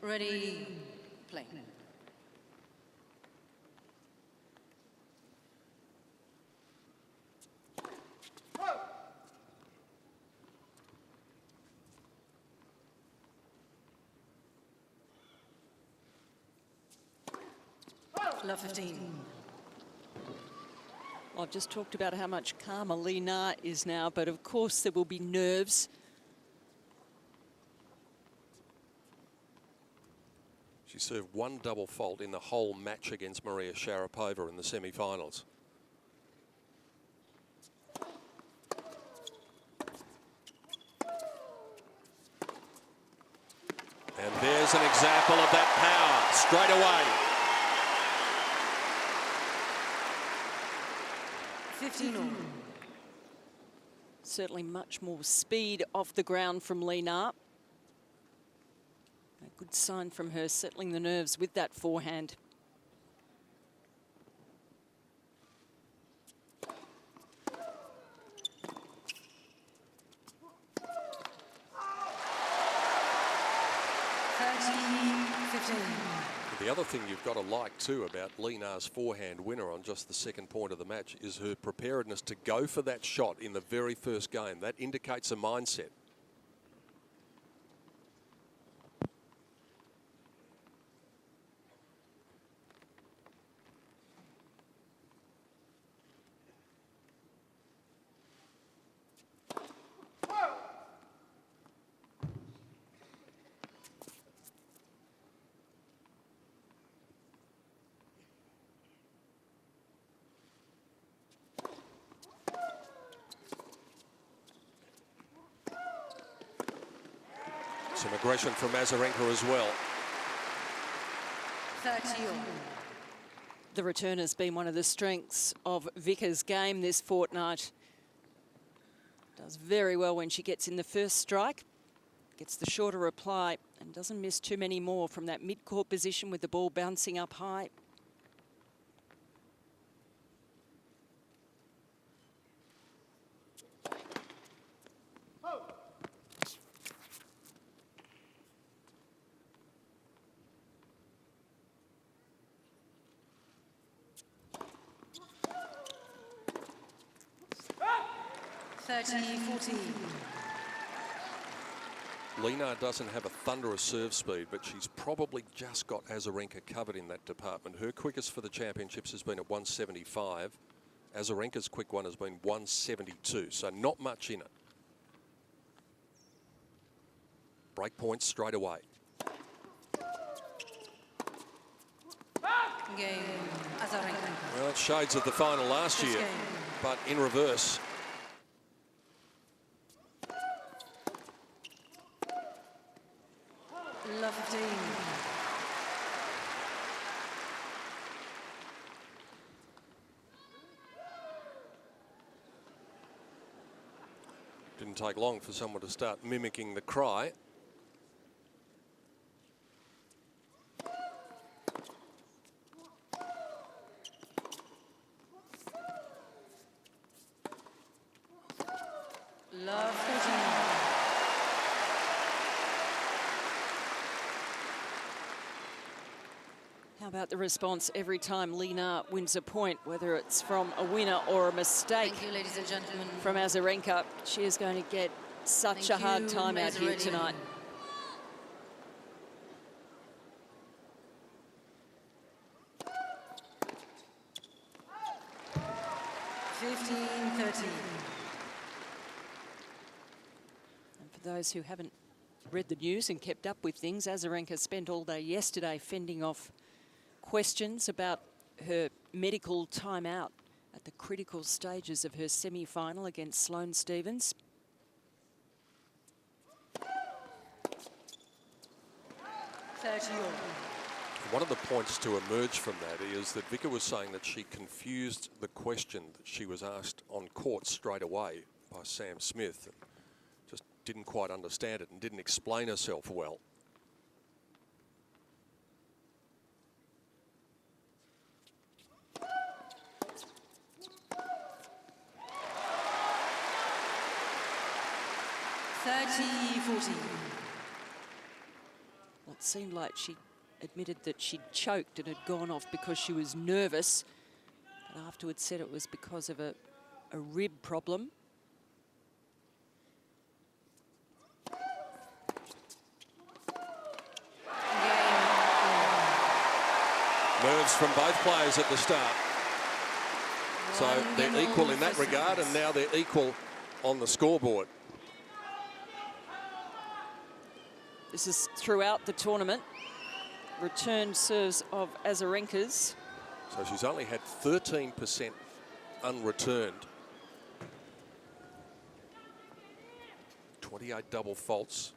Ready, play. Love 15. I've just talked about how much calmer Lina is now, but of course there will be nerves. She served one double fault in the whole match against Maria Sharapova in the semi-finals. And there's an example of that power straight away. 15 all. Certainly much more speed off the ground from Lina. A good sign from her, settling the nerves with that forehand. The other thing you've got to like too about Lina's forehand winner on just the second point of the match is her preparedness to go for that shot in the very first game. That indicates a mindset. Some aggression from Azarenka as well. 30 all. The return has been one of the strengths of Vic's game this fortnight. Does very well when she gets in the first strike, gets the shorter reply, and doesn't miss too many more from that mid-court position with the ball bouncing up high. Lina doesn't have a thunderous serve speed, but she's probably just got Azarenka covered in that department. Her quickest for the championships has been at 175. Azarenka's quick one has been 172, so not much in it. Break points straight away. Game, Azarenka. Well, it's shades of the final last year, but in reverse. Love 15. Didn't take long for someone to start mimicking the cry. Love 13. How about the response every time Lina wins a point, whether it's from a winner or a mistake? Thank you, ladies and gentlemen. From Azarenka, she is going to get such a hard time out here tonight. And for those who haven't read the news and kept up with things, Azarenka spent all day yesterday fending off questions about her medical timeout at the critical stages of her semi-final against Sloane Stephens. One of the points to emerge from that is that Vika was saying that she confused the question that she was asked on court straight away by Sam Smith. And just didn't quite understand it and didn't explain herself well. seemed like she admitted that she'd choked and had gone off because she was nervous, but afterwards said it was because of a rib problem. Nerves from both players at the start. So they're equal in that regard, and now they're equal on the scoreboard. This is throughout the tournament. Return serves of Azarenka's. So she's only had 13% unreturned. 28 double faults.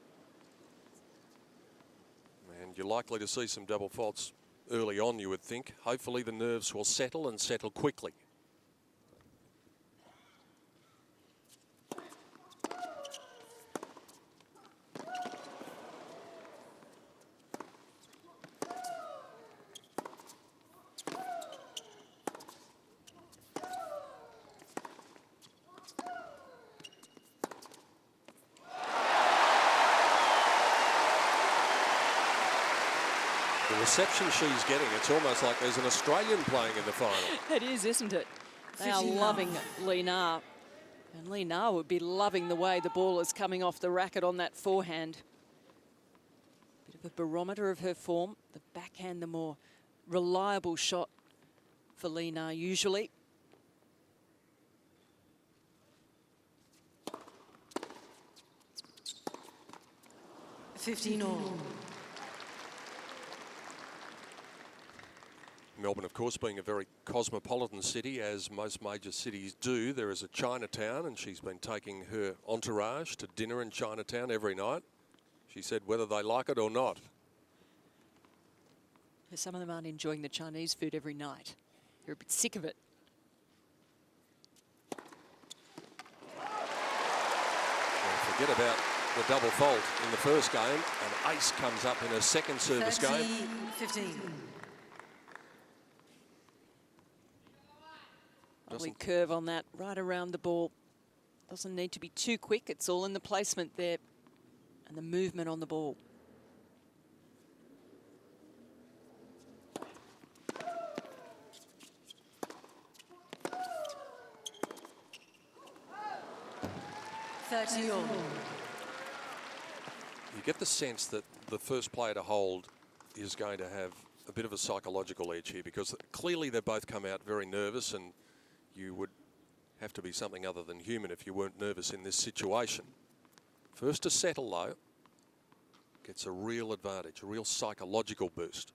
And you're likely to see some double faults early on, you would think. Hopefully the nerves will settle and settle quickly. The reception she's getting, it's almost like there's an Australian playing in the final. It is, isn't it? They are loving Lee Na. And Lee Na would be loving the way the ball is coming off the racket on that forehand. Bit of a barometer of her form. The backhand, the more reliable shot for Lee Na usually. Melbourne, of course, being a very cosmopolitan city, as most major cities do. There is a Chinatown, and she's been taking her entourage to dinner in Chinatown every night. She said whether they like it or not. Some of them aren't enjoying the Chinese food every night. They're a bit sick of it. Well, forget about the double fault in the first game. An ace comes up in her second service game. 15. Lovely curve on that, right around the ball. Doesn't need to be too quick. It's all in the placement there and the movement on the ball. You get the sense that the first player to hold is going to have a bit of a psychological edge here, because clearly they both come out very nervous, and you would have to be something other than human if you weren't nervous in this situation. First to settle, though, gets a real advantage, a real psychological boost.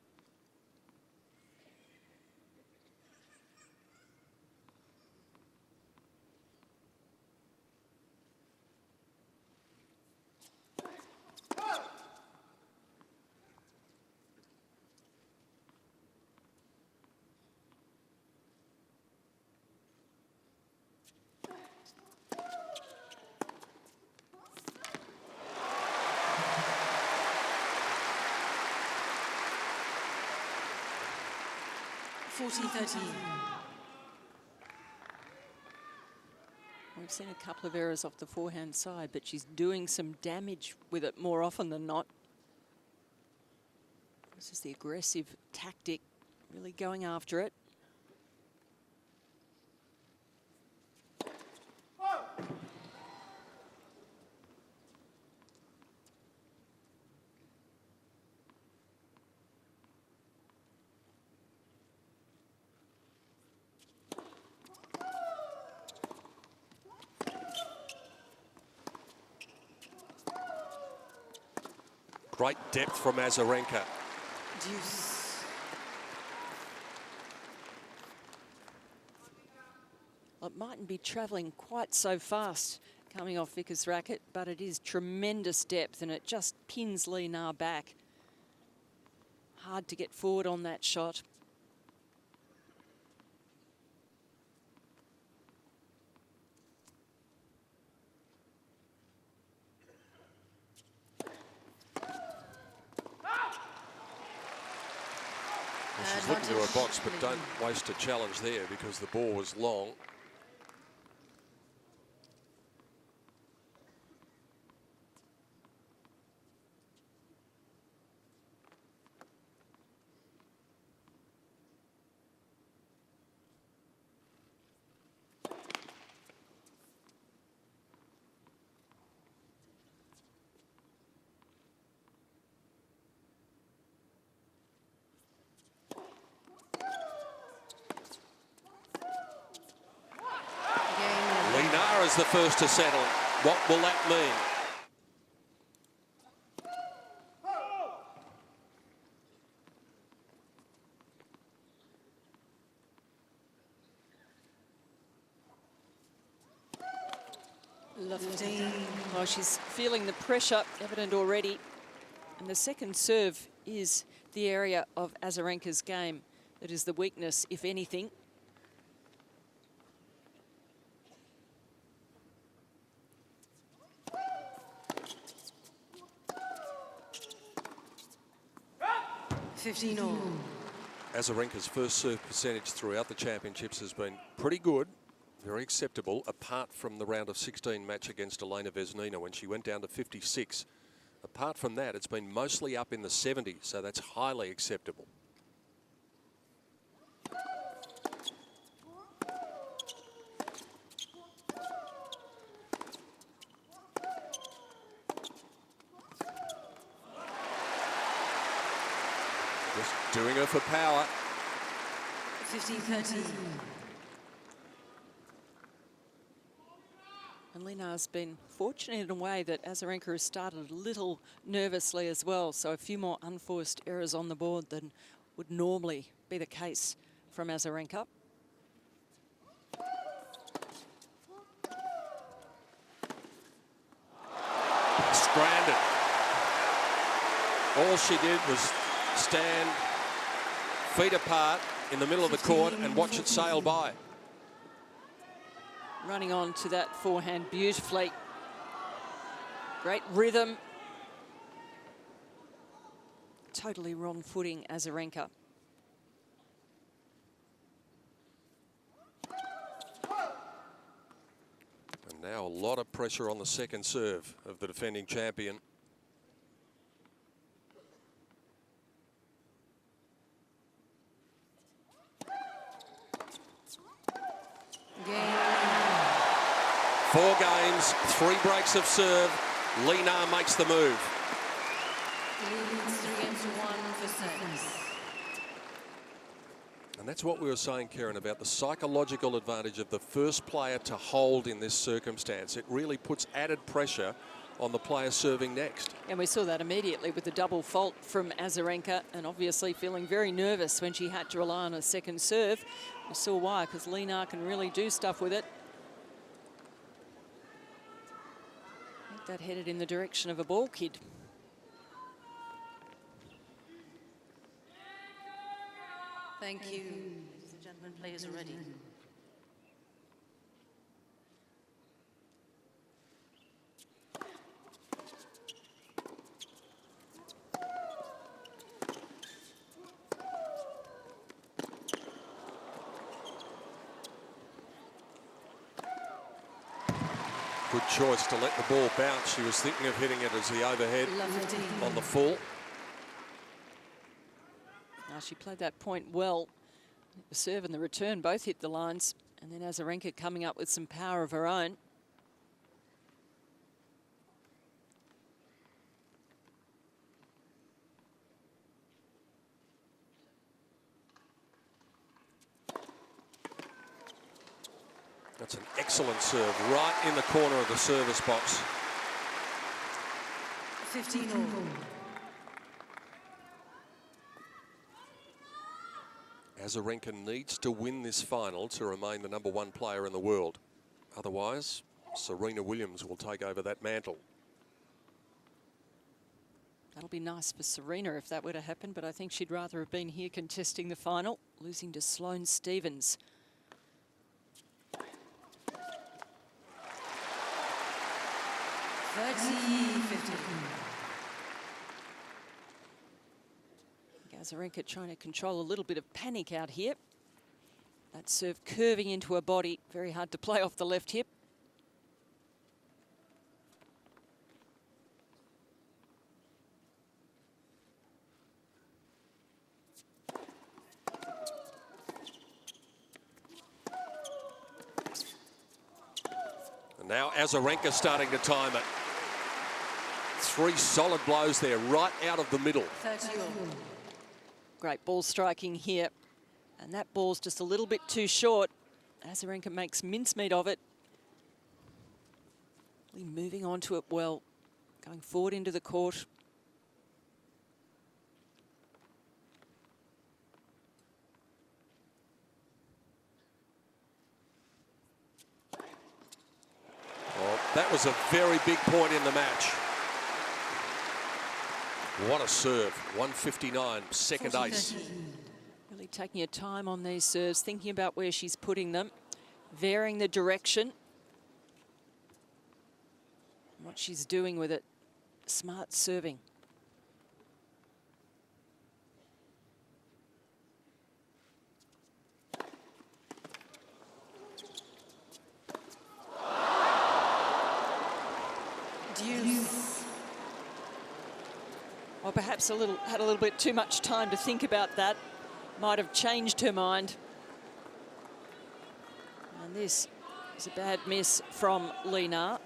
We've seen a couple of errors off the forehand side, but she's doing some damage with it more often than not. This is the aggressive tactic, really going after it. Great depth from Azarenka. Deuce. Well, it mightn't be travelling quite so fast coming off Vicker's racket, but it is tremendous depth, and it just pins Lee Na back. Hard to get forward on that shot. She's looking to her box, but don't waste a challenge there because the ball was long. is the first to settle. What will that mean? Well, she's feeling the pressure, evident already. And the second serve is the area of Azarenka's game that is the weakness, if anything. Azarenka's first serve percentage throughout the championships has been pretty good, very acceptable, apart from the round of 16 match against Elena Vesnina when she went down to 56. Apart from that, it's been mostly up in the 70s, so that's highly acceptable. Just doing her for power. 15-13. And Linar's been fortunate in a way that Azarenka has started a little nervously as well, so a few more unforced errors on the board than would normally be the case from Azarenka. Stranded. All she did was stand feet apart in the middle of the court and watch it sail by. Running on to that forehand beautifully. Great rhythm. Totally wrong footing, Azarenka. And now a lot of pressure on the second serve of the defending champion. Game. 4 games, 3 breaks of serve. Linar makes the move. Leads 3-1 for sets. And that's what we were saying, Karen, about the psychological advantage of the first player to hold in this circumstance. It really puts added pressure on the player serving next. And we saw that immediately with the double fault from Azarenka, and obviously feeling very nervous when she had to rely on a second serve. We saw why, because Linar can really do stuff with it. I think that headed in the direction of a ball kid. Thank you. Ladies and gentlemen, players are ready. Good choice to let the ball bounce. She was thinking of hitting it as the overhead on the full. Now she played that point well. The serve and the return both hit the lines, and then Azarenka coming up with some power of her own. That's an excellent serve, right in the corner of the service box. 15-all. Azarenka needs to win this final to remain the #1 player in the world. Otherwise, Serena Williams will take over that mantle. That'll be nice for Serena if that were to happen, but I think she'd rather have been here contesting the final, losing to Sloane Stephens. Azarenka trying to control a little bit of panic out here. That serve curving into her body, very hard to play off the left hip. And now Azarenka starting to time it. 3 solid blows there, right out of the middle. 30-all. Great ball striking here. And that ball's just a little bit too short. Azarenka makes mincemeat of it. Really moving on to it well, going forward into the court. Well, that was a very big point in the match. What a serve. 159, second ace. Really taking your time on these serves, thinking about where she's putting them, varying the direction. What she's doing with it. Smart serving. Or perhaps had a little bit too much time to think about that. Might have changed her mind. And this is a bad miss from Lena.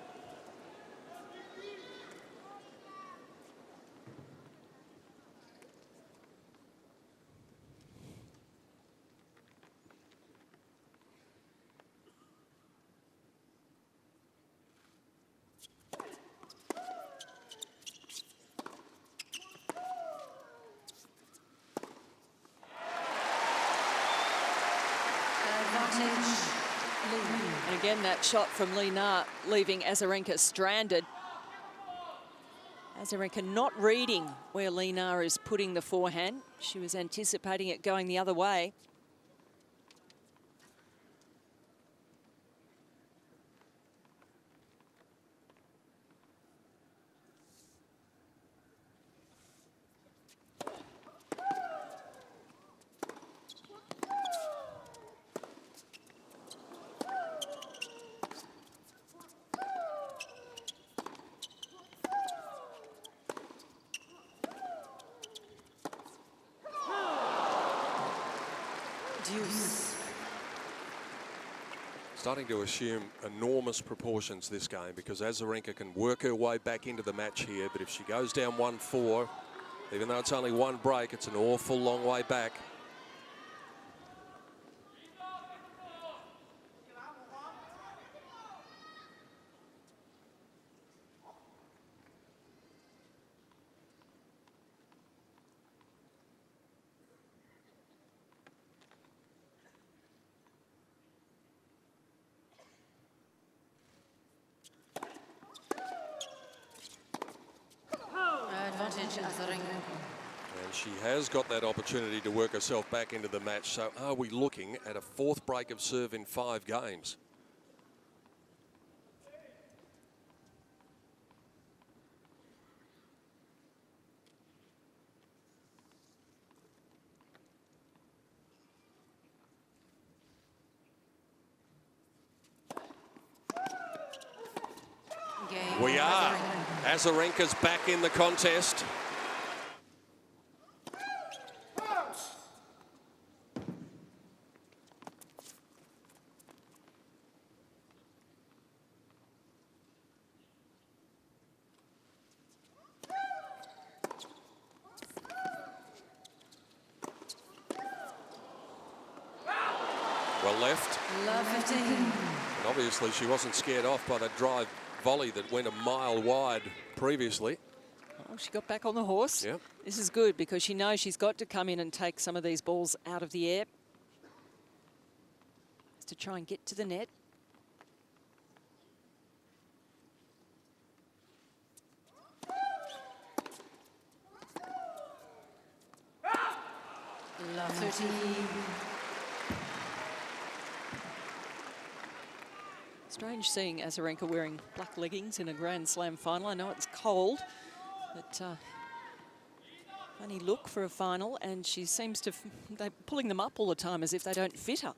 And again, that shot from Lena leaving Azarenka stranded. Azarenka not reading where Lena is putting the forehand. She was anticipating it going the other way. Starting to assume enormous proportions this game, because Azarenka can work her way back into the match here, but if she goes down 1-4, even though it's only one break, it's an awful long way back. And she has got that opportunity to work herself back into the match. So are we looking at a fourth break of serve in 5 games? We are. Azarenka's back in the contest. Well left. And obviously she wasn't scared off by that drive volley that went a mile wide previously. Oh, she got back on the horse. Yep. This is good because she knows she's got to come in and take some of these balls out of the air. To try and get to the net. Lovely. 30. Strange seeing Azarenka wearing black leggings in a Grand Slam final. I know it's cold, but funny look for a final, and she seems to, they're pulling them up all the time as if they don't fit her.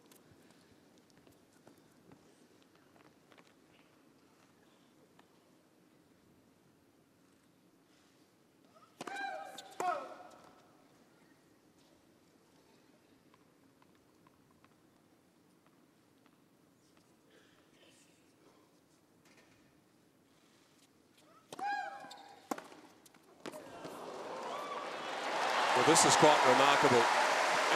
Well, this is quite remarkable.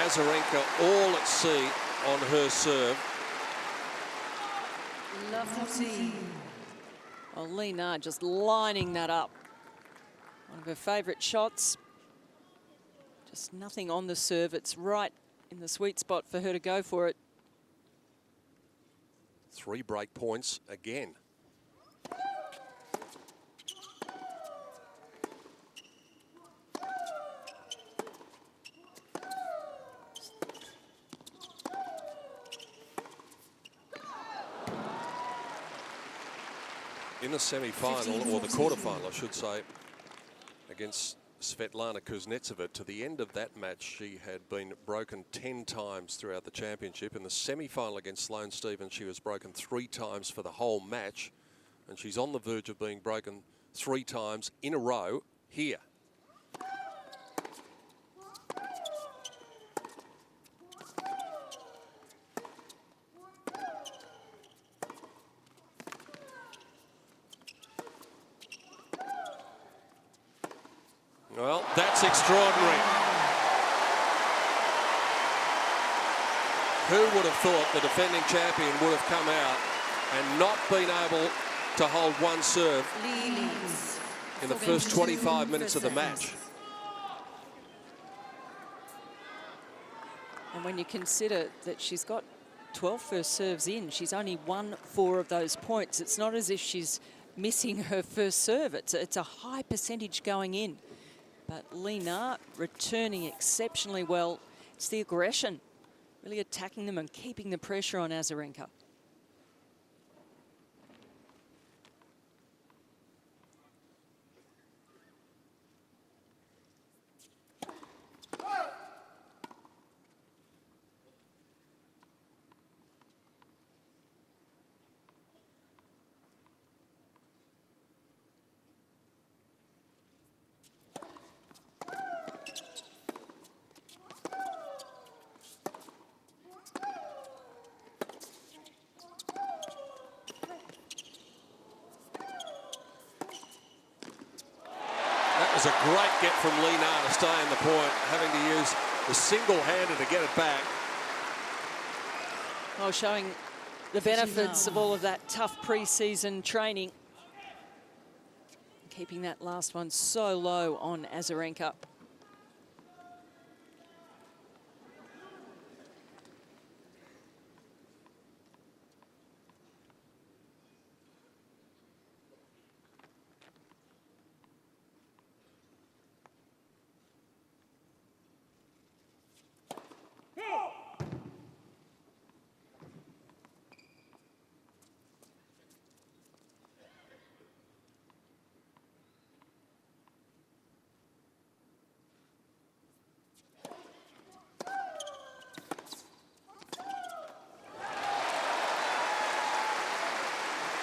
Azarenka all at sea on her serve. Lovely. Well, Lee Na just lining that up. One of her favourite shots. Just nothing on the serve. It's right in the sweet spot for her to go for it. 3 break points again. In the semi-final, or the quarter-final, I should say, against Svetlana Kuznetsova, to the end of that match, she had been broken 10 times throughout the championship. In the semi-final against Sloane Stephens, she was broken 3 times for the whole match, and she's on the verge of being broken 3 times in a row here. Well, that's extraordinary. Who would have thought the defending champion would have come out and not been able to hold one serve in the first 25 minutes of the match? And when you consider that she's got 12 first serves in, she's only won 4 of those points. It's not as if she's missing her first serve. It's a high percentage going in. But Lee Na returning exceptionally well. It's the aggression, really attacking them and keeping the pressure on Azarenka. That was a great get from Lee Na to stay in the point, having to use the single-hander to get it back. Oh, showing the benefits of all of that tough pre-season training. Keeping that last one so low on Azarenka.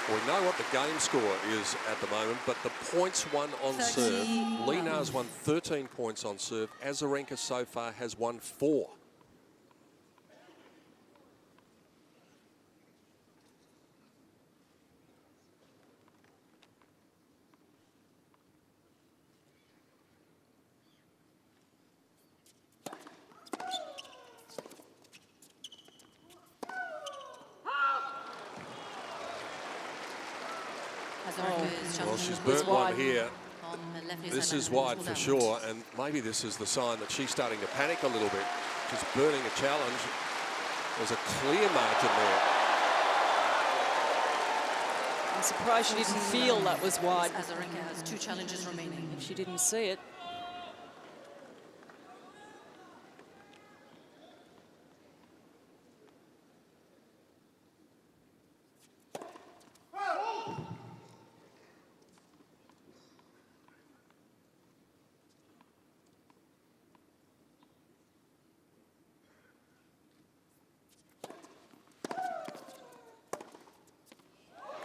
We know what the game score is at the moment, but the points won on serve. Lee Na's won 13 points on serve. Azarenka so far has won 4. Well, she's burnt one here. This is wide for sure, and maybe this is the sign that she's starting to panic a little bit. She's burning a challenge. There's a clear margin there. I'm surprised she didn't feel that was wide. Azarenka has 2 challenges remaining. If she didn't see it.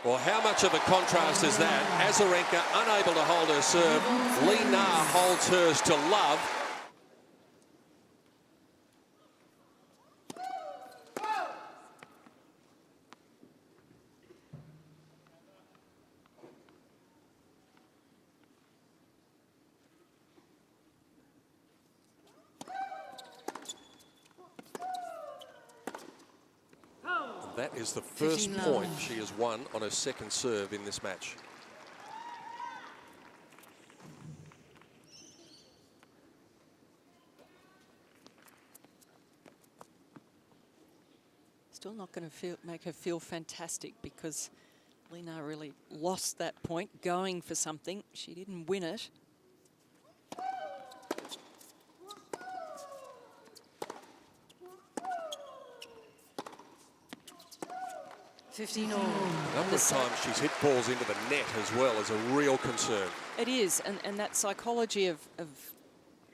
Well, how much of a contrast is that? Azarenka unable to hold her serve. Lee Na holds hers to love. That is the first point she has won on her second serve in this match. Still not going to make her feel fantastic, because Lena really lost that point going for something. She didn't win it. The number of times she's hit balls into the net as well is a real concern. It is, and that psychology of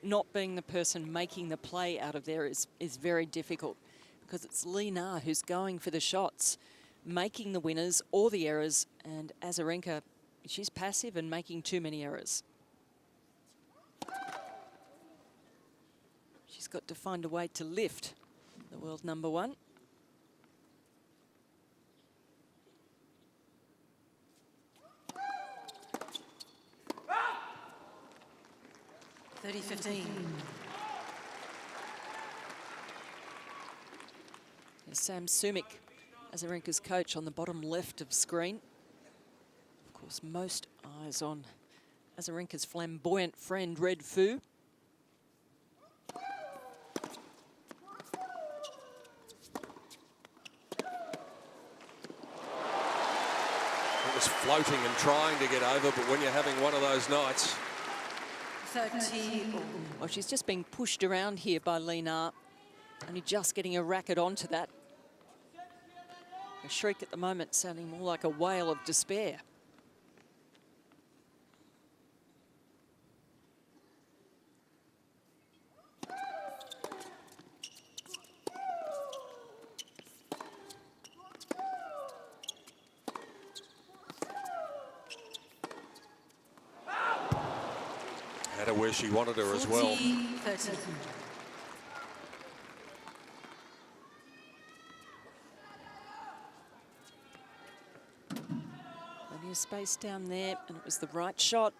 not being the person making the play out of there is very difficult, because it's Lena who's going for the shots, making the winners or the errors, and Azarenka, she's passive and making too many errors. She's got to find a way to lift the world number one. There's Sam Sumik, Azarenka's coach, on the bottom left of screen. Of course, most eyes on Azarenka's flamboyant friend, Red Fu. It was floating and trying to get over, but when you're having one of those nights... 30. Well, she's just being pushed around here by Lena, only just getting a racket onto that. A shriek at the moment sounding more like a wail of despair. Had her where she wanted her as well. 30. Plenty of space down there, and it was the right shot.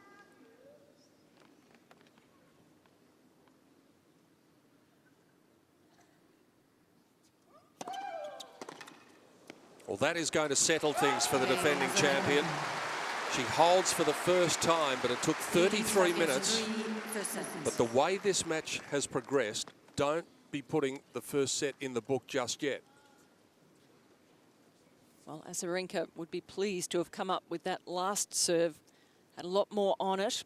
Well, that is going to settle things for the defending champion. She holds for the first time, but it took 33 minutes. But the way this match has progressed, don't be putting the first set in the book just yet. Well, Azarenka would be pleased to have come up with that last serve. Had a lot more on it.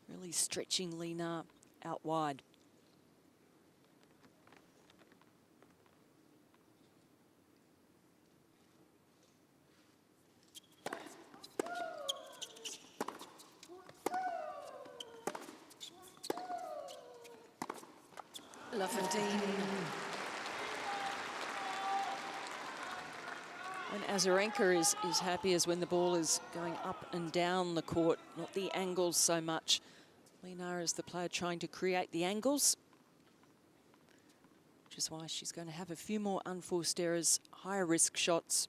Really stretching Lena out wide. And Azarenka is happy as when the ball is going up and down the court, not the angles so much. Lena is the player trying to create the angles, which is why she's going to have a few more unforced errors, higher risk shots.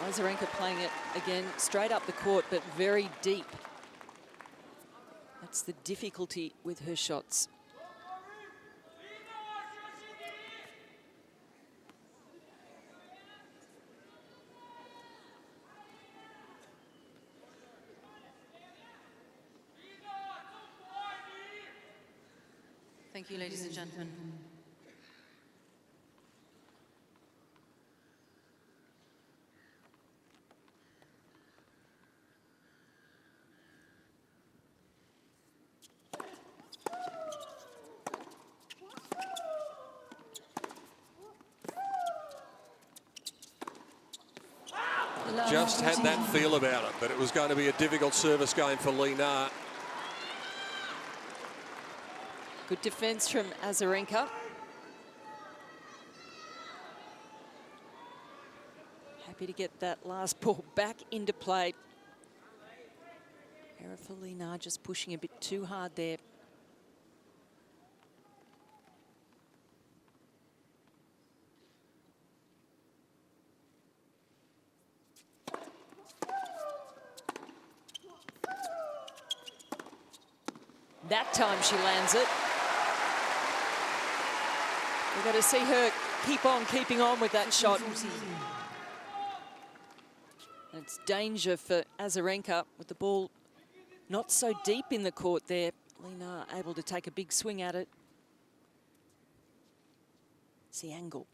Azarenka playing it again straight up the court, but very deep. That's the difficulty with her shots. Thank you, ladies and gentlemen. Just had that feel about it, but it was going to be a difficult service game for Lena. Good defense from Azarenka. Happy to get that last ball back into play. Error for Lena, just pushing a bit too hard there. That time she lands it. We've got to see her keep on keeping on with that shot. And it's danger for Azarenka with the ball not so deep in the court there. Lena able to take a big swing at it. It's the angle.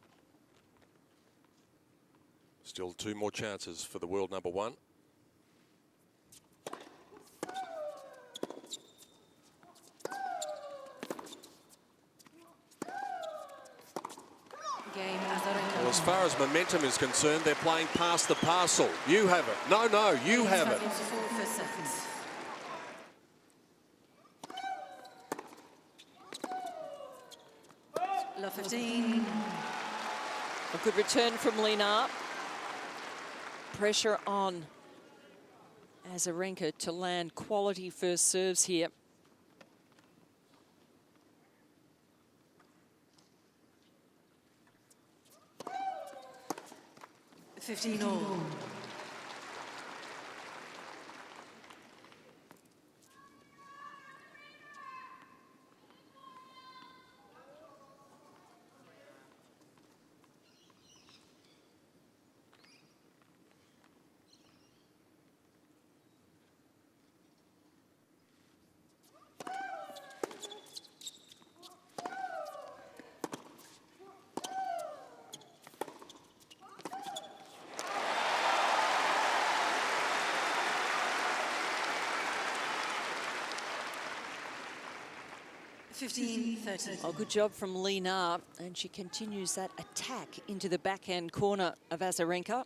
Still 2 more chances for the world number 1. Game Azarenka. Well, as far as momentum is concerned, they're playing past the parcel. You have it. No, you have it. Love 15. A good return from Lena. Pressure on Azarenka to land quality first serves here. $15 all. Oh, good job from Lena, and she continues that attack into the backhand corner of Azarenka.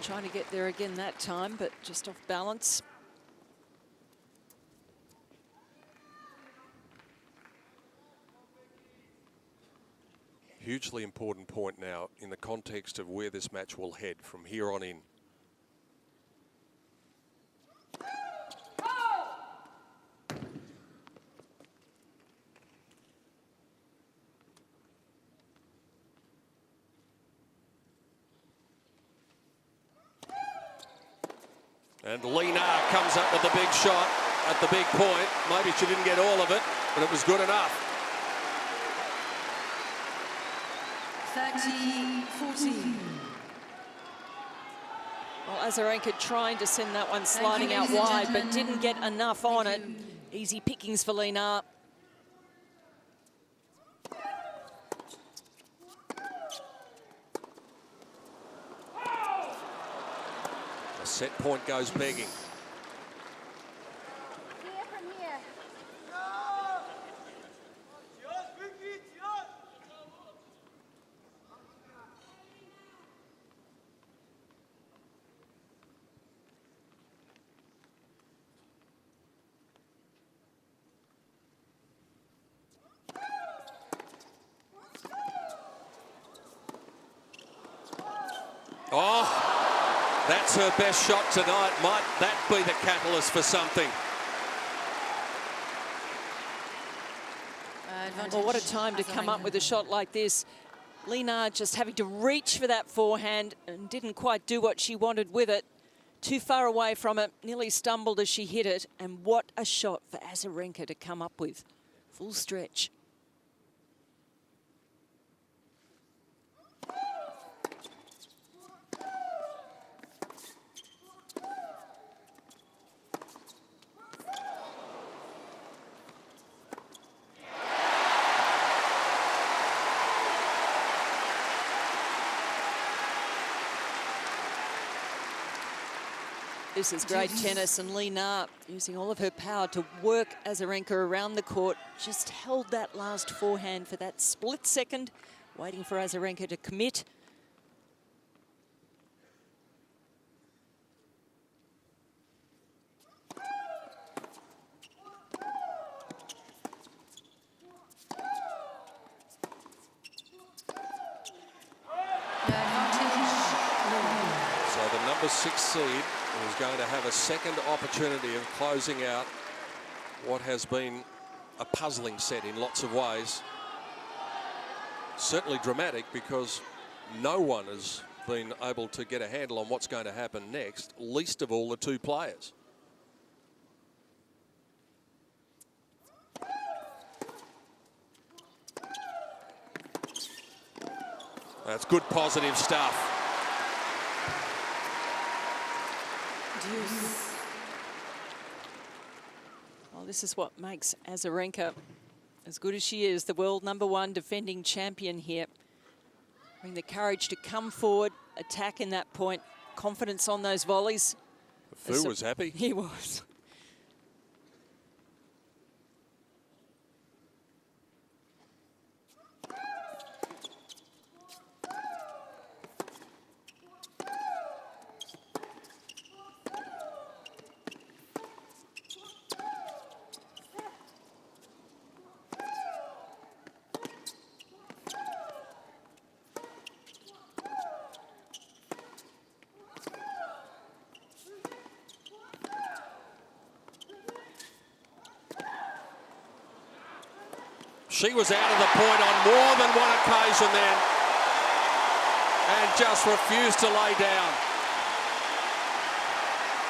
Trying to get there again that time, but just off balance. Hugely important point now in the context of where this match will head from here on in. And Lena comes up with the big shot at the big point. Maybe she didn't get all of it, but it was good enough. 30-14. Well, Azarenka trying to send that one sliding out wide, but didn't get enough on it. Easy pickings for Lena. A set point goes begging. Oh, that's her best shot tonight. Might that be the catalyst for something? Well, what a time to come up with a shot like this. Lena just having to reach for that forehand and didn't quite do what she wanted with it. Too far away from it, nearly stumbled as she hit it. And what a shot for Azarenka to come up with. Full stretch. This is great tennis, and Lena using all of her power to work Azarenka around the court. Just held that last forehand for that split second, waiting for Azarenka to commit. So the number 6 seed is going to have a second opportunity of closing out what has been a puzzling set in lots of ways. certainly dramatic because no one has been able to get a handle on what's going to happen next, least of all the two players. That's good positive stuff. Well, this is what makes Azarenka, as good as she is, the world #1 defending champion here. Having the courage to come forward, attack in that point, confidence on those volleys. Fu was happy. He was. She was out of the point on more than one occasion then and just refused to lay down.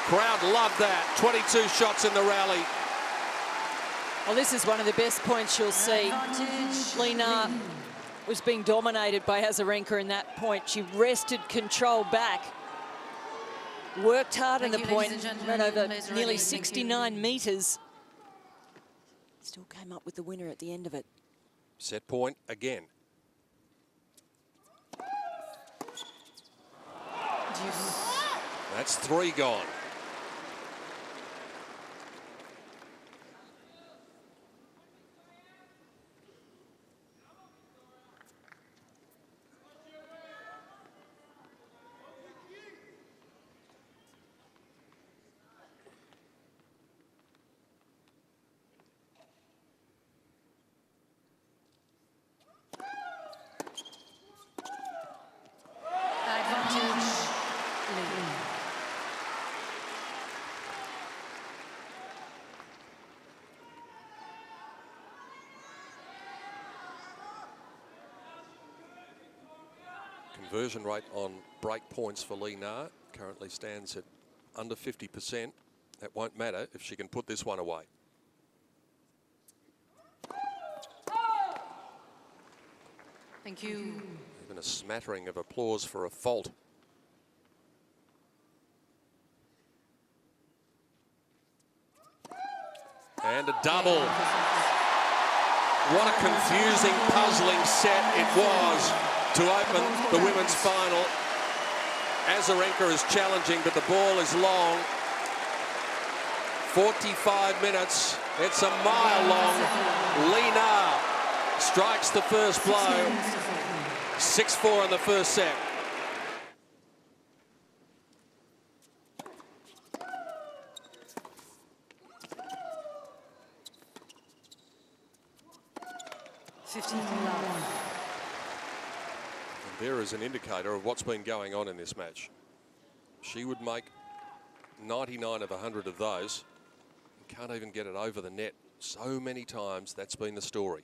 Crowd loved that. 22 shots in the rally. Well, this is one of the best points you'll see. Lena was being dominated by Azarenka in that point. She wrested control back. Worked hard in the point, ran over nearly 69 metres. Still came up with the winner at the end of it. Set point again. That's 3 gone. Conversion rate on break points for Lena currently stands at under 50%. That won't matter if she can put this one away. Thank you. Even a smattering of applause for a fault. And a double. What a confusing, puzzling set it was to open the women's final. Azarenka is challenging, but the ball is long. 45 minutes. It's a mile long. Lena strikes the first blow. 6-4 in the first set. There is an indicator of what's been going on in this match. She would make 99 of 100 of those. Can't even get it over the net. So many times that's been the story.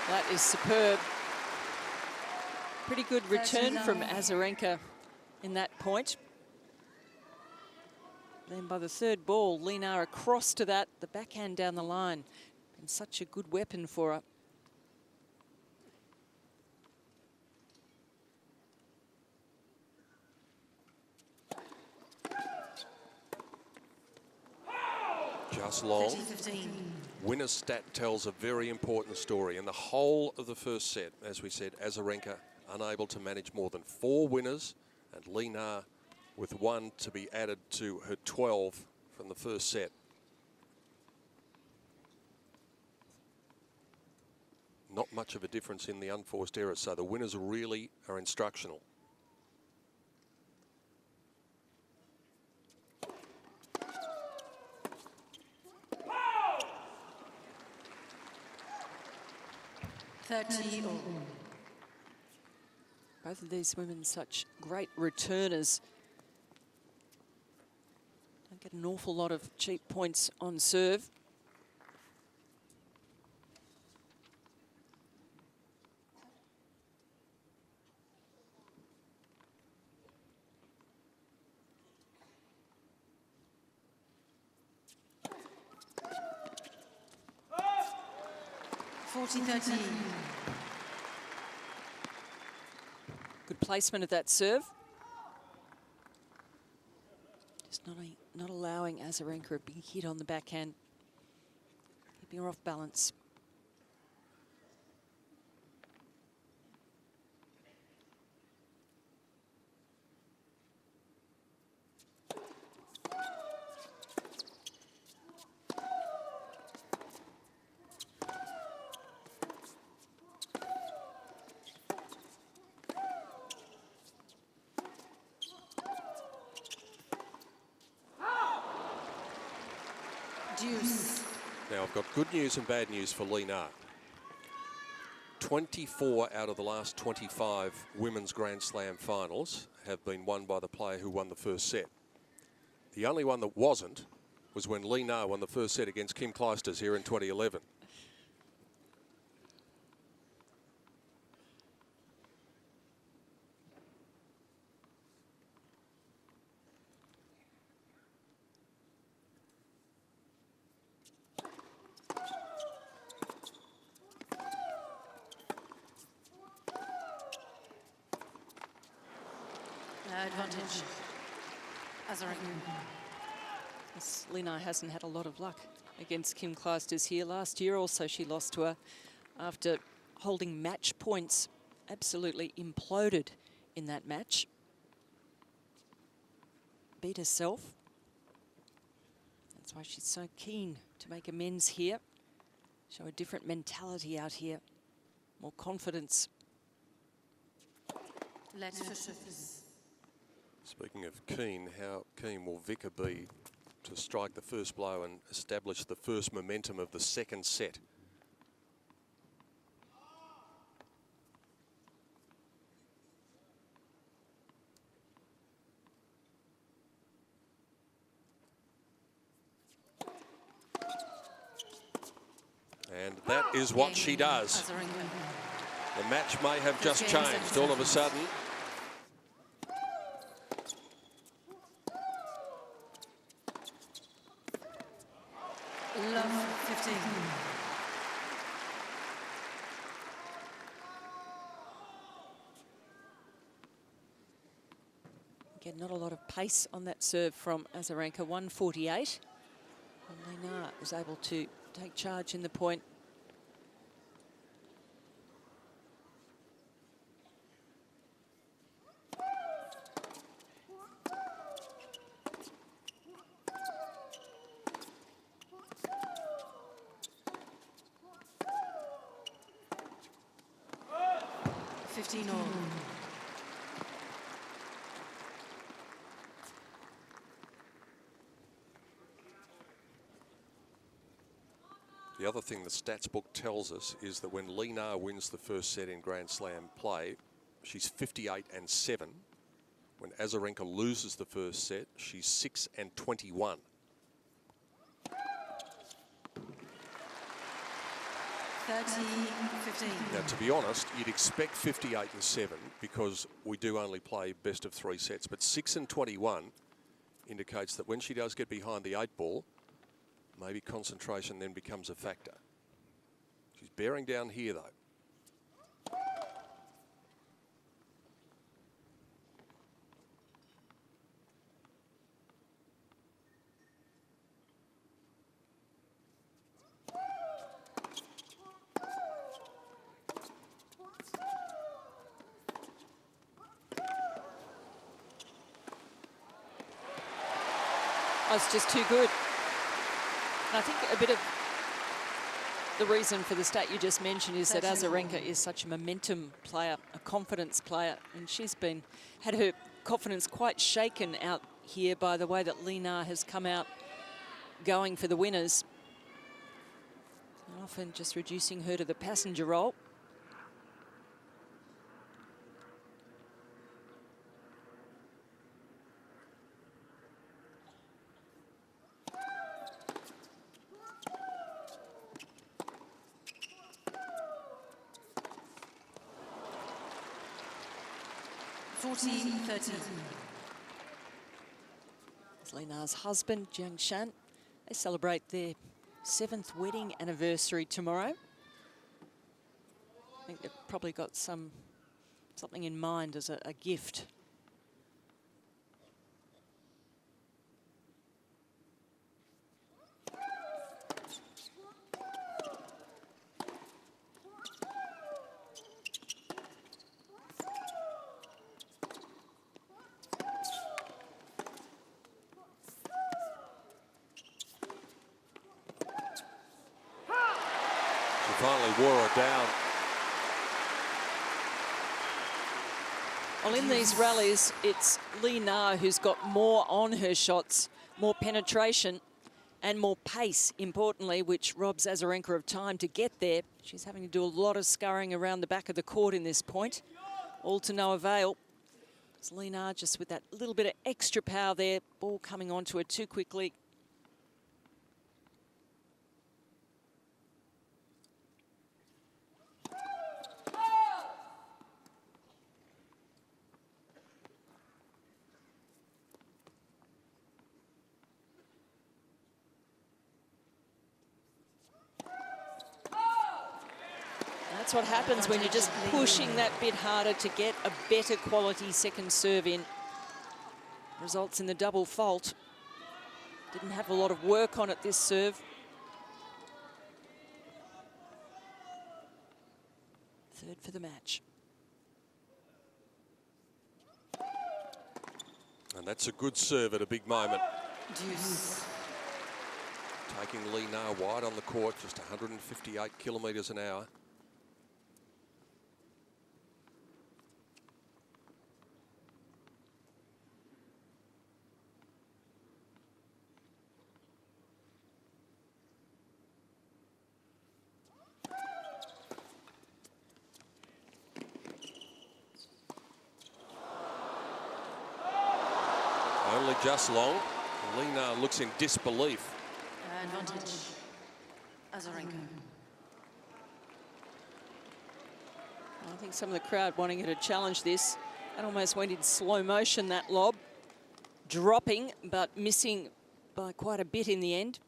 That is superb. Pretty good return from Azarenka in that point. Then by the third ball, Lena across to that, the backhand down the line. Been such a good weapon for her. Just long. Winner's stat tells a very important story. In the whole of the first set, as we said, Azarenka unable to manage more than 4 winners, and Lena with 1 to be added to her 12 from the first set. Not much of a difference in the unforced errors, so the winners really are instructional. 30 all. Both of these women such great returners. Don't get an awful lot of cheap points on serve. Good placement of that serve. Just not allowing Azarenka a big hit on the backhand. Keeping her off balance. Deuce. Now, I've got good news and bad news for Lena. 24 out of the last 25 women's Grand Slam finals have been won by the player who won the first set. The only one that wasn't was when Lena won the first set against Kim Clijsters here in 2011. Advantage. Azarenka. Yes, Lena hasn't had a lot of luck against Kim Clijsters here. Last year also she lost to her after holding match points. Absolutely imploded in that match. Beat herself. That's why she's so keen to make amends here. Show a different mentality out here. More confidence. Let's for surface. Speaking of Cain, how keen will Vicka be to strike the first blow and establish the first momentum of the second set? And that is what she does. Azarenka. The match may have just changed all of a sudden. Love 15. Again, not a lot of pace on that serve from Azarenka. 148. And Lena was able to take charge in the point. The other thing the stats book tells us is that when Lena wins the first set in Grand Slam play, she's 58-7. When Azarenka loses the first set, she's 6-21. Now, to be honest, you'd expect 58-7 because we do only play best of 3 sets. But 6-21 indicates that when she does get behind the 8 ball, maybe concentration then becomes a factor. She's bearing down here, though. It's just too good. And I think a bit of the reason for the stat you just mentioned is that Azarenka is such a momentum player, a confidence player, and she's had her confidence quite shaken out here by the way that Lena has come out going for the winners. And often just reducing her to the passenger role. 40-13. Lee Na's husband, Jiang Shan, they celebrate their 7th wedding anniversary tomorrow. I think they've probably got something in mind as a gift. Finally wore her down. Well, in these rallies, it's Lee Na who's got more on her shots, more penetration and more pace, importantly, which robs Azarenka of time to get there. She's having to do a lot of scurrying around the back of the court in this point, all to no avail. It's Lee Na just with that little bit of extra power there, ball coming onto her too quickly. That's what happens when you're just pushing that bit harder to get a better quality second serve in. Results in the double fault. Didn't have a lot of work on it, this serve. Third for the match. And that's a good serve at a big moment. Deuce. Taking Lee Na wide on the court, just 158 kilometres an hour. Only just long. Lee Na looks in disbelief. Advantage. Azarenka. I think some of the crowd wanting her to challenge this. That almost went in slow motion, that lob. Dropping, but missing by quite a bit in the end.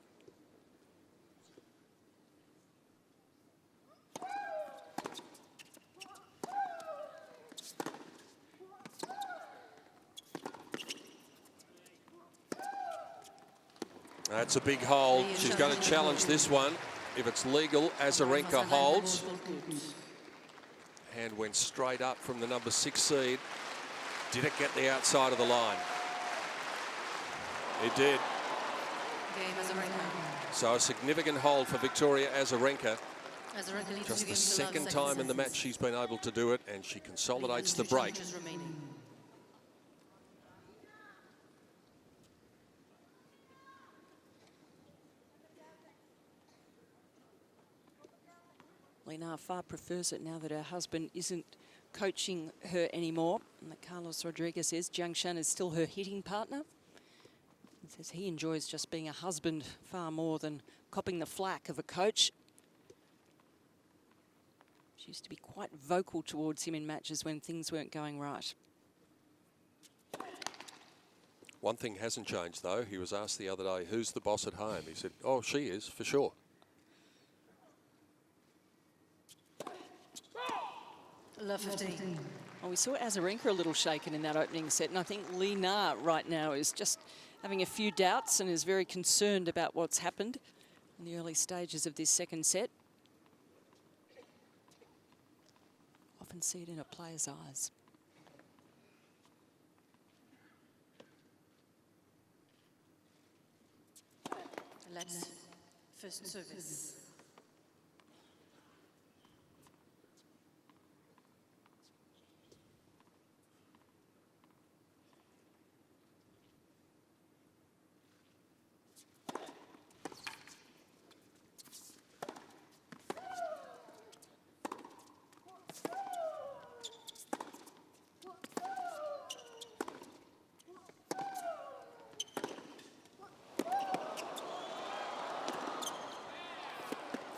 That's a big hold. She's going to challenge this one. If it's legal, Azarenka holds. Hand went straight up from the number 6 seed. Did it get the outside of the line? It did. Game Azarenka. So a significant hold for Victoria Azarenka. Azarenka leads Just two the games to love, second time in the match she's been able to do it, and she consolidates the break. Challenges remaining. Lee Na far prefers it now that her husband isn't coaching her anymore, and that Carlos Rodriguez is. Jiang Shan is still her hitting partner. He says he enjoys just being a husband far more than copping the flack of a coach. She used to be quite vocal towards him in matches when things weren't going right. One thing hasn't changed, though. He was asked the other day, who's the boss at home? He said, oh, she is, for sure. Love 15. Well, we saw Azarenka a little shaken in that opening set, and I think Lee Na right now is just having a few doubts and is very concerned about what's happened in the early stages of this second set. Often see it in a player's eyes. Let's first service.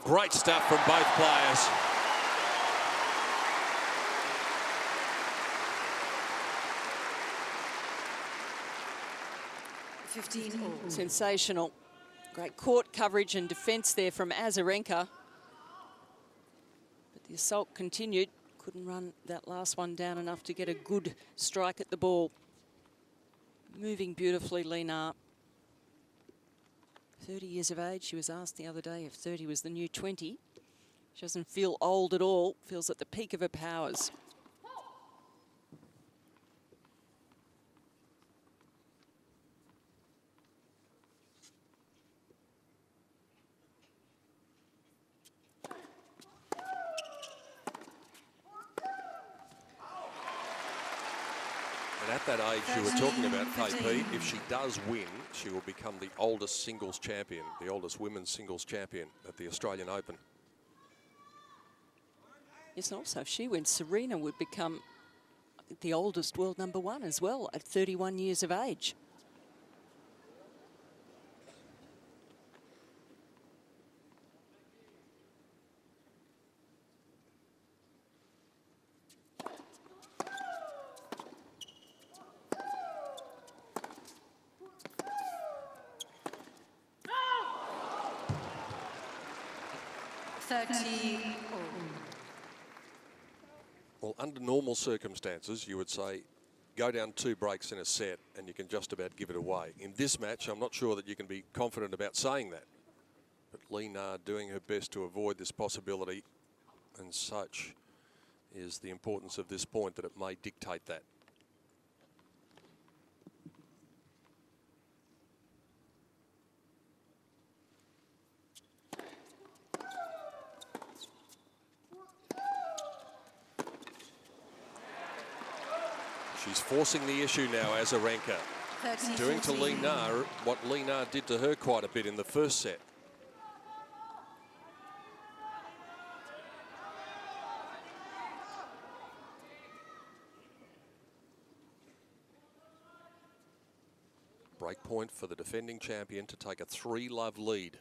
Great stuff from both players. 15 all. Sensational. Great court coverage and defence there from Azarenka. But the assault continued. Couldn't run that last one down enough to get a good strike at the ball. Moving beautifully, Lina. 30 years of age. She was asked the other day if 30 was the new 20. She doesn't feel old at all. Feels at the peak of her powers. And at that age you were talking about, KP, if she does win, she will become the oldest singles champion, the oldest women's singles champion at the Australian Open. Yes, and also if she wins, Serena would become the oldest world #1 as well at 31 years of age. Well, under normal circumstances, you would say, go down 2 breaks in a set and you can just about give it away. In this match, I'm not sure that you can be confident about saying that. But Lina doing her best to avoid this possibility, and such is the importance of this point that it may dictate that. She's forcing the issue now, Azarenka. Doing to Lina what Lina did to her quite a bit in the first set. Break point for the defending champion to take a 3-love lead.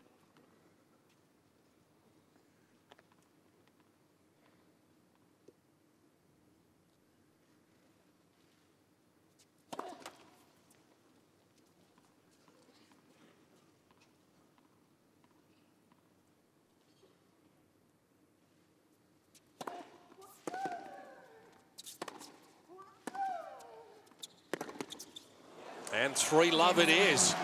And 3-love it is.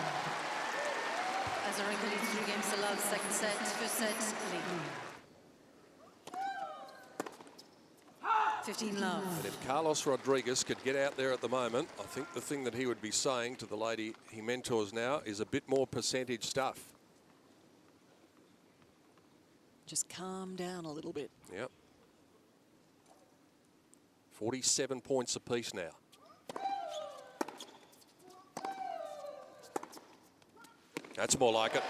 Azarenka leads 3 games to love. Second set, first set, lead. 15 love. And if Carlos Rodriguez could get out there at the moment, I think the thing that he would be saying to the lady he mentors now is a bit more percentage stuff. Just calm down a little bit. Yep. 47 points apiece now. That's more like it.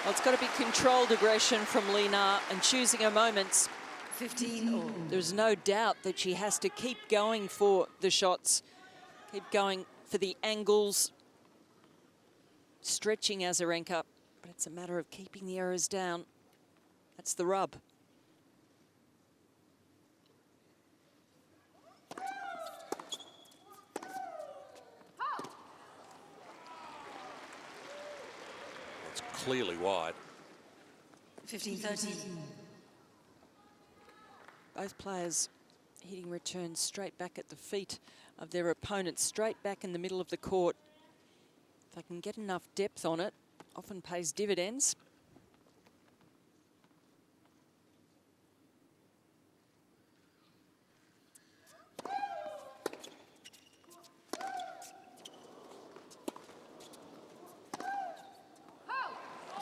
Well, it's got to be controlled aggression from Lina and choosing her moments. 15 all. There's no doubt that she has to keep going for the shots, keep going for the angles, stretching Azarenka, but it's a matter of keeping the errors down. That's the rub. It's clearly wide. 15-13. Both players hitting returns straight back at the feet of their opponents, straight back in the middle of the court. If they can get enough depth on it, often pays dividends. Oh.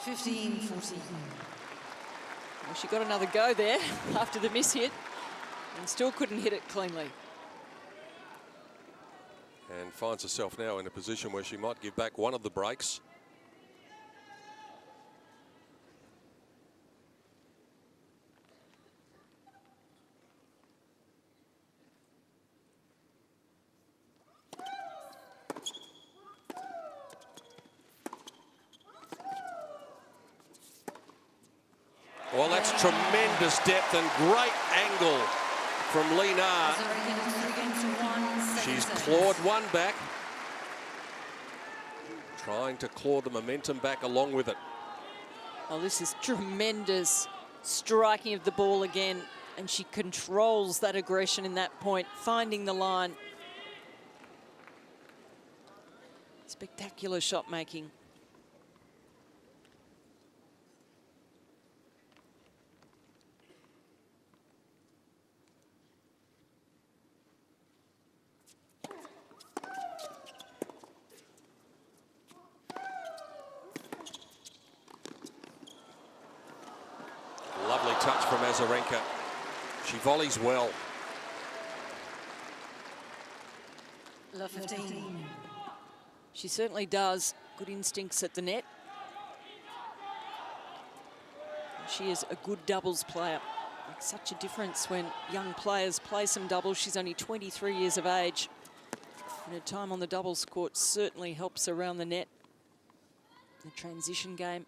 15-14. Well, she got another go there after the miss hit and still couldn't hit it cleanly. And finds herself now in a position where she might give back one of the breaks. Well, that's tremendous depth and great angle from Lina. She's clawed one back. trying to claw the momentum back along with it. Oh, this is tremendous striking of the ball again, and she controls that aggression in that point, finding the line. Spectacular shot making. Lovely touch from Azarenka. She volleys well. Love 15. She certainly does. Good instincts at the net. She is a good doubles player. Makes such a difference when young players play some doubles. She's only 23 years of age. And her time on the doubles court certainly helps around the net. The transition game.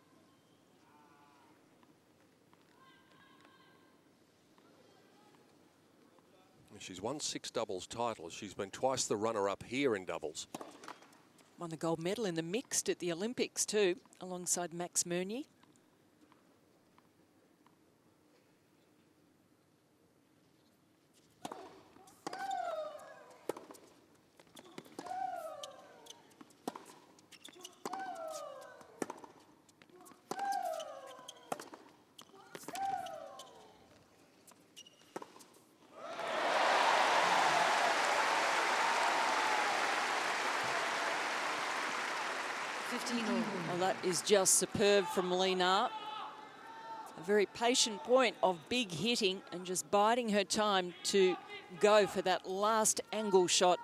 She's won 6 doubles titles. She's been twice the runner-up here in doubles. Won the gold medal in the mixed at the Olympics too, alongside Max Meunier. Well, that is just superb from Lena. A very patient point of big hitting and just biding her time to go for that last angle shot.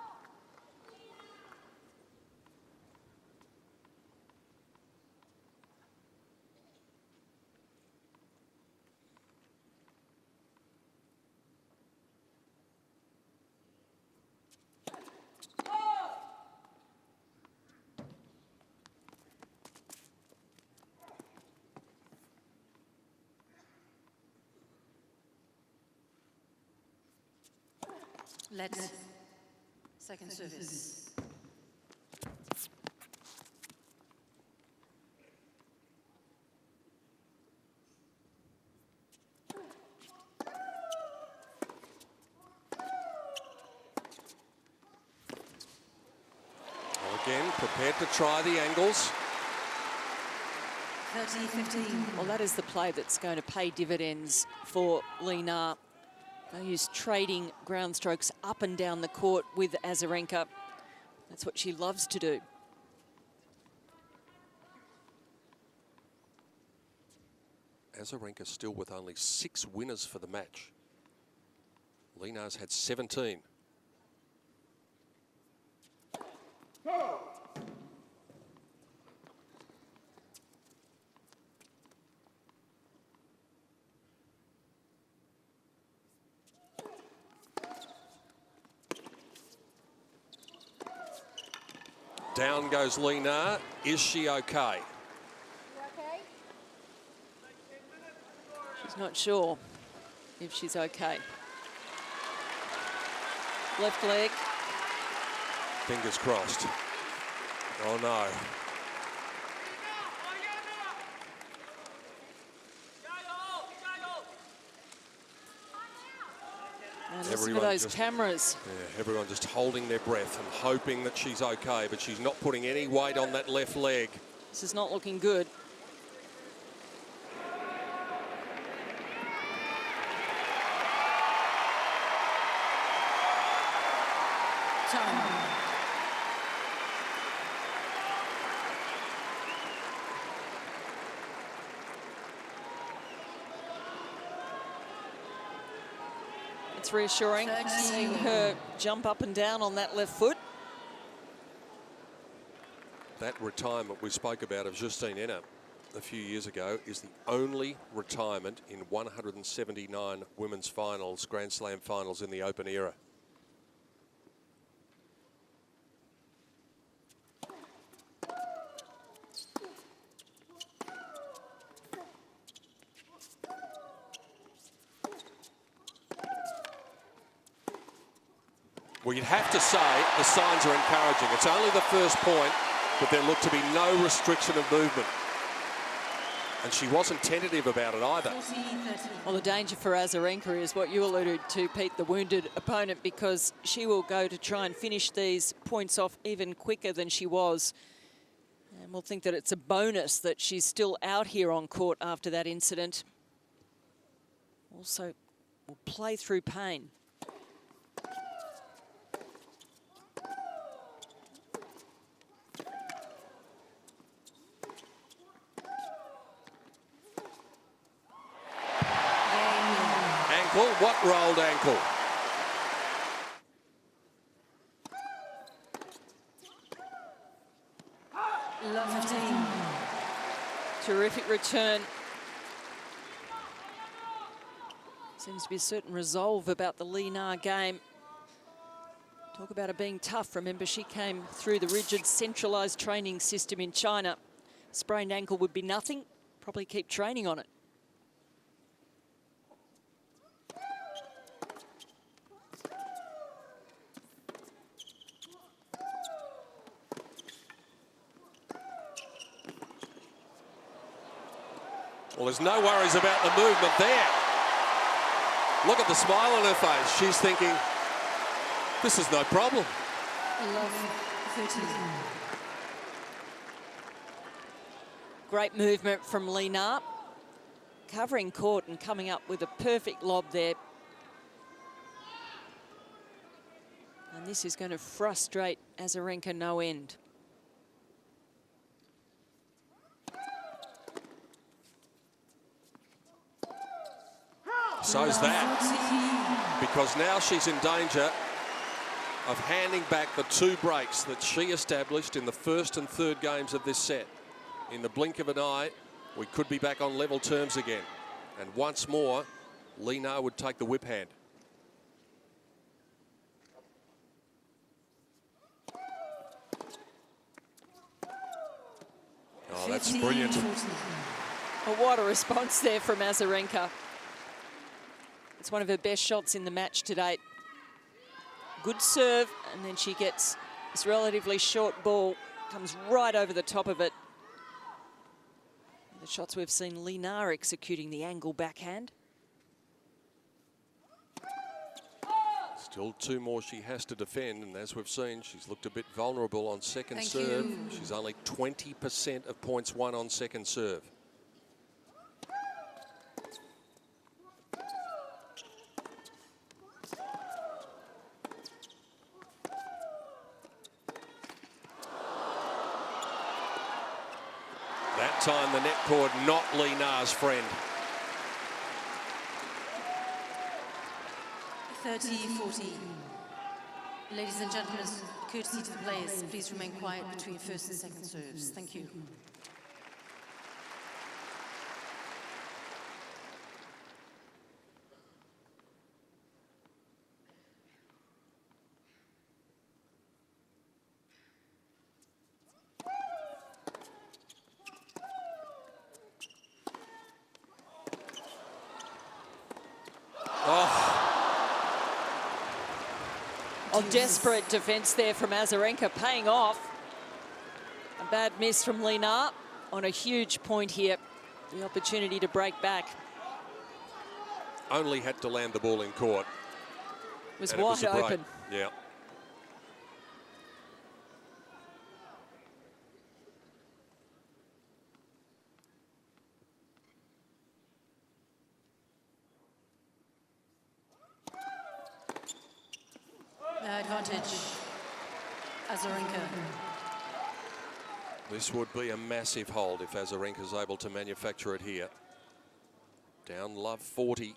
Let's second service. Well, again, prepared to try the angles. 30-15. Well, that is the play that's going to pay dividends for Lena. They use trading ground strokes up and down the court with Azarenka. That's what she loves to do. Azarenka still with only 6 winners for the match. Lena's had 17. Down goes Lena. Is she okay? She's not sure if she's okay. Left leg. Fingers crossed. Oh no. And listen to those cameras. Yeah, everyone just holding their breath and hoping that she's okay, but she's not putting any weight on that left leg. This is not looking good. It's reassuring seeing her jump up and down on that left foot. That retirement we spoke about of Justine Henin a few years ago is the only retirement in 179 women's finals, Grand Slam finals in the Open era. Well, you'd have to say the signs are encouraging. It's only the first point, but there looked to be no restriction of movement. And she wasn't tentative about it either. 40-30. Well, the danger for Azarenka is what you alluded to, Pete, the wounded opponent, because she will go to try and finish these points off even quicker than she was. And we'll think that it's a bonus that she's still out here on court after that incident. Also, will play through pain. Ankle, what rolled ankle? Love 15. Terrific return. Seems to be a certain resolve about the Li Na game. Talk about her being tough. Remember, she came through the rigid centralised training system in China. Sprained ankle would be nothing. Probably keep training on it. Well, there's no worries about the movement there. Look at the smile on her face. She's thinking, this is no problem. Love 13. Great movement from Li Na. Covering court and coming up with a perfect lob there. And this is going to frustrate Azarenka no end. So's that, because now she's in danger of handing back the 2 breaks that she established in the first and third games of this set. In the blink of an eye, we could be back on level terms again. And once more, Li Na would take the whip hand. Oh, that's brilliant. Oh, what a response there from Azarenka. It's one of her best shots in the match to date. Good serve, and then she gets this relatively short ball, comes right over the top of it. The shots we've seen Li Na executing, the angle backhand. Still 2 more she has to defend, and as we've seen, she's looked a bit vulnerable on second Thank serve. you. She's only 20% of points won on second serve. That time the net cord not Li Na's friend. 30-40. Ladies and gentlemen, courtesy to the players, please remain quiet between first and second serves. Thank you. Oh, desperate defence there from Azarenka, paying off. A bad miss from Li Na on a huge point here. The opportunity to break back. Only had to land the ball in court. Was and wide it was a break. open. Yeah. Advantage, Azarenka. This would be a massive hold if Azarenka's able to manufacture it here. Down love 40.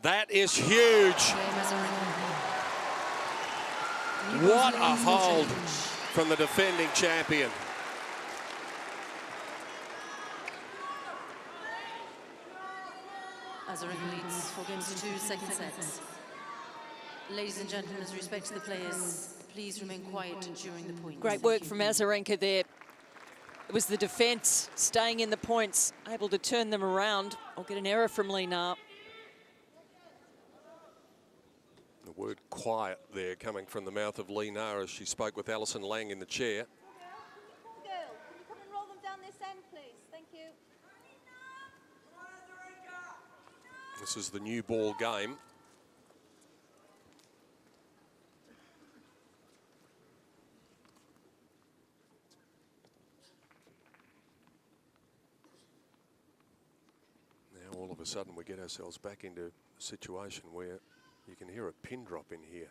That is huge. What a hold from the defending champion. Azarenka leads 4 games to 2, second set. Ladies and gentlemen, with respect to the players, please remain quiet during the point. Great work from Azarenka there. It was the defence staying in the points, able to turn them around or get an error from Linar. The word quiet there coming from the mouth of Linar as she spoke with Alison Lang in the chair. Girl, can you come and roll them down this end, please? Thank you. This is the new ball game. Now all of a sudden we get ourselves back into a situation where you can hear a pin drop in here.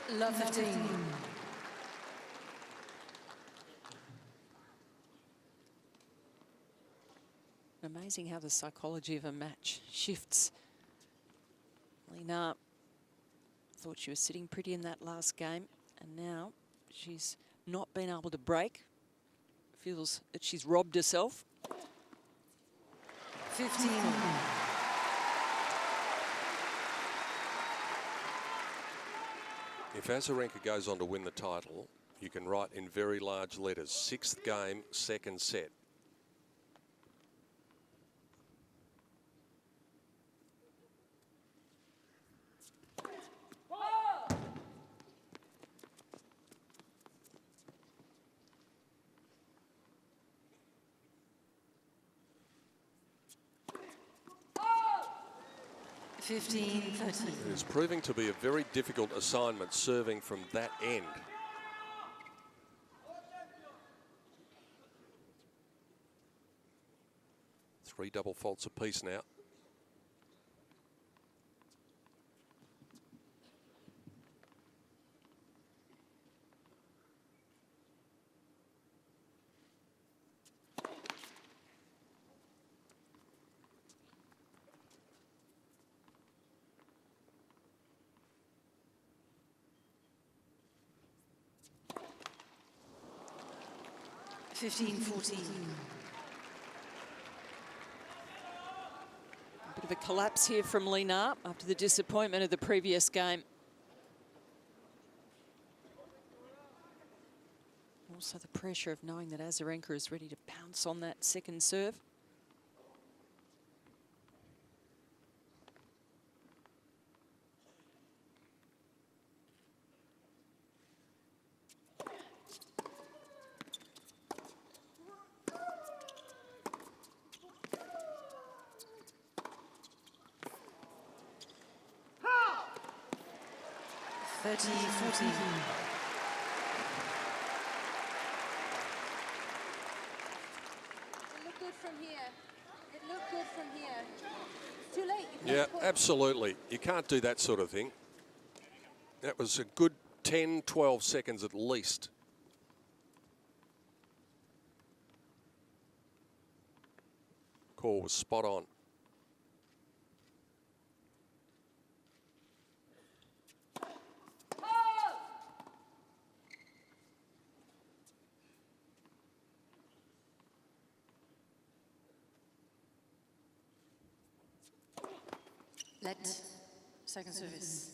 Love 15. Amazing how the psychology of a match shifts. Linar thought she was sitting pretty in that last game, and now she's not been able to break. Feels that she's robbed herself. 15. If Azarenka goes on to win the title, you can write in very large letters, 6th game, second set. It is proving to be a very difficult assignment serving from that end. Three double faults apiece now. A bit of a collapse here from Linar after the disappointment of the previous game. Also the pressure of knowing that Azarenka is ready to pounce on that second serve. Yeah, absolutely. You can't do that sort of thing. That was a good 10, 12 seconds at least. Call was spot on. Let second service.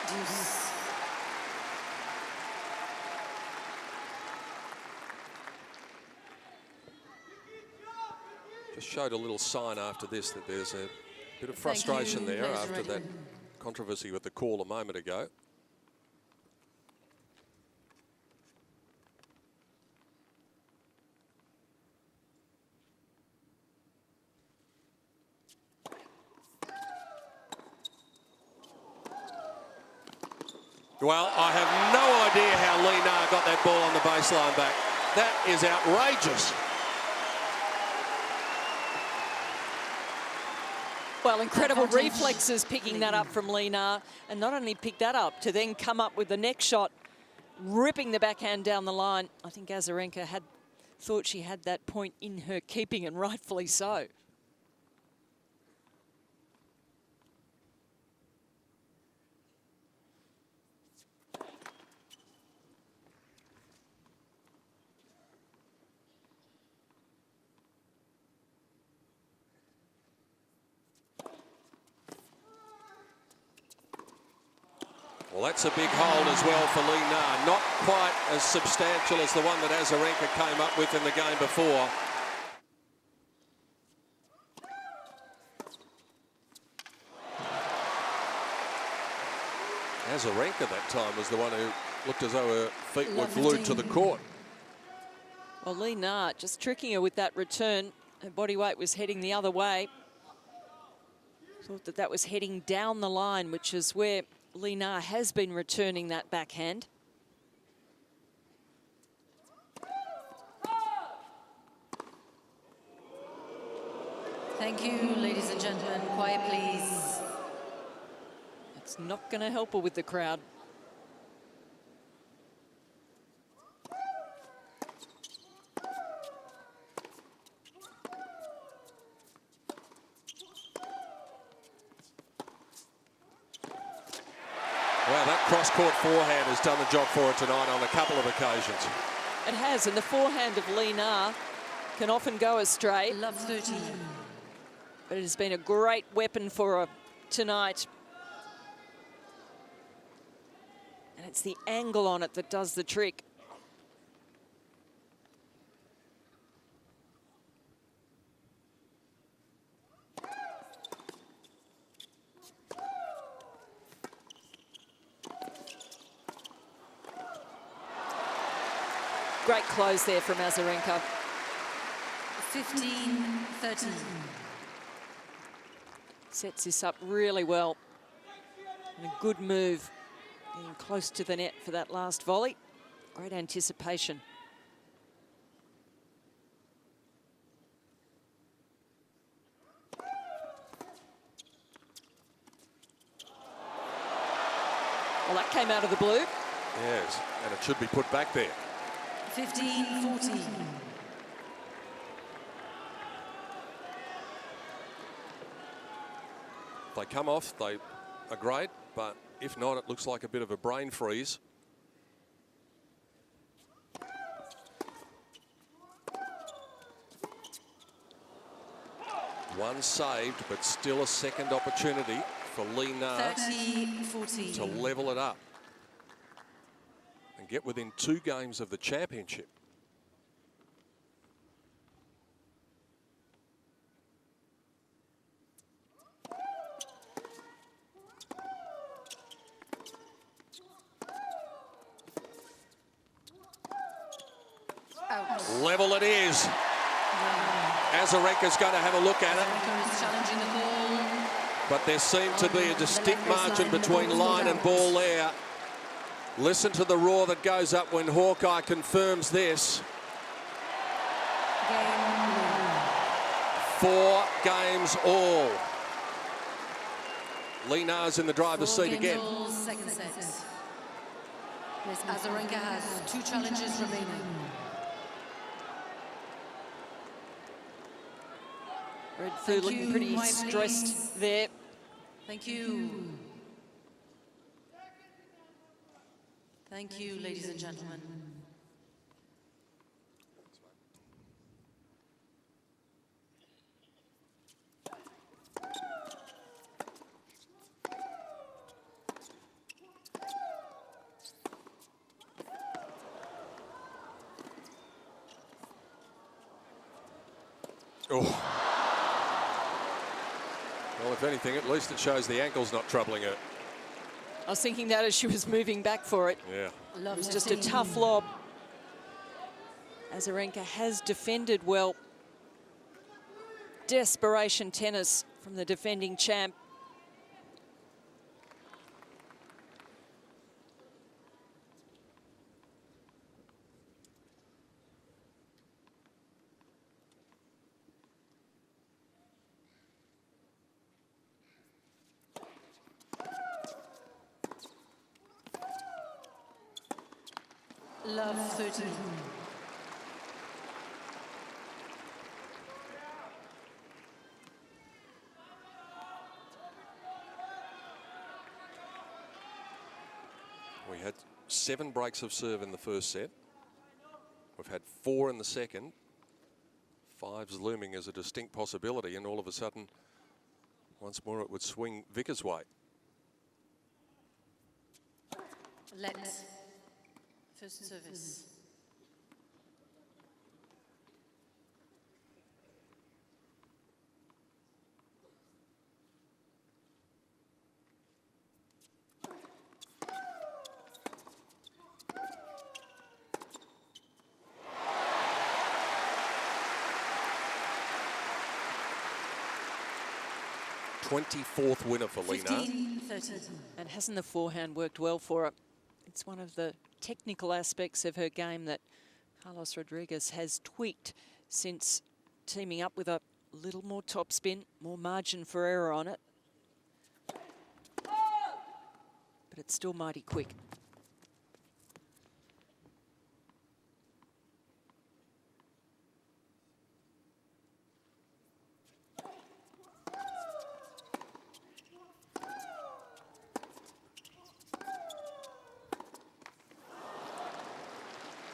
Deuce. Just showed a little sign after this that there's a bit of frustration there after that controversy with the call a moment ago. Well, I have no idea how Lee Na got that ball on the baseline back. That is outrageous. Well, incredible reflexes picking that up from Lee Na, and not only pick that up, to then come up with the next shot, ripping the backhand down the line. I think Azarenka thought she had that point in her keeping, and rightfully so. Well, that's a big hold as well for Lee Na. Not quite as substantial as the one that Azarenka came up with in the game before. Azarenka that time was the one who looked as though her feet were glued to the court. Well, Lee Na just tricking her with that return. Her body weight was heading the other way. Thought that was heading down the line, which is where Lee Na has been returning that backhand. Thank you, ladies and gentlemen. Quiet, please. It's not going to help her with the crowd. Well, that cross-court forehand has done the job for her tonight on a couple of occasions. It has, and the forehand of Lee Na can often go astray. Love 30. But it has been a great weapon for her tonight. And it's the angle on it that does the trick. Great close there from Azarenka. 15-13. Sets this up really well. And a good move. Getting close to the net for that last volley. Great anticipation. Well, that came out of the blue. Yes, and it should be put back there. 15-14. If they come off, they are great, but if not, it looks like a bit of a brain freeze. One saved, but still a second opportunity for Lee Na 30-14. to level it up and get within 2 games of the championship. Out. Level it is. Azarenka's going to have a look at it. Azarenka is challenging the ball. But there seemed to be a distinct margin between line and ball there. Listen to the roar that goes up when Hawkeye confirms this. 4 games all. Lee Na's in the driver's seat again. All, second set. Yes, Azarenka has 2 challenges remaining. Red Fu looking pretty stressed there. Thank you. Thank you, ladies and gentlemen. Oh. Well, if anything, at least it shows the ankle's not troubling her. I was thinking that as she was moving back for it. Yeah. It was just a tough lob. Azarenka has defended well. Desperation tennis from the defending champ. Love 13. We had 7 breaks of serve in the first set. We've had 4 in the second. 5's looming as a distinct possibility, and all of a sudden, once more it would swing Vicker's way. Let. First service. Fourth winner for Lena. 15-13. And hasn't the forehand worked well for her? It's one of the technical aspects of her game that Carlos Rodriguez has tweaked since teaming up with a little more topspin, more margin for error on it. But it's still mighty quick.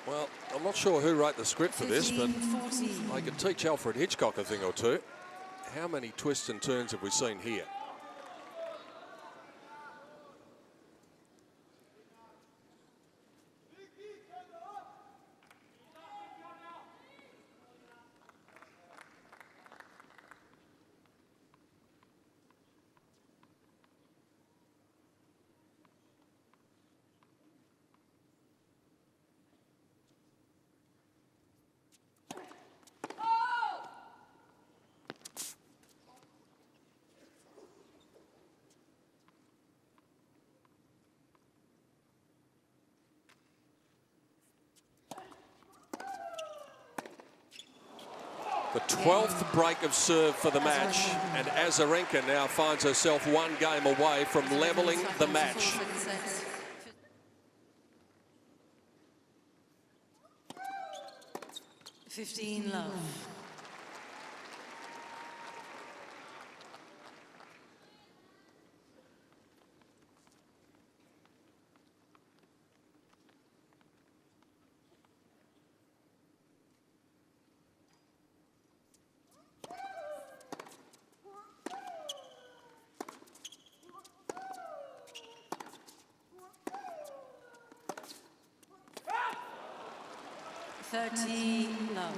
Well, I'm not sure who wrote the script for this, but 15-14. I could teach Alfred Hitchcock a thing or two. How many twists and turns have we seen here? The 12th break of serve for the match, and Azarenka now finds herself 1 game away from levelling the match. 15 love. Love.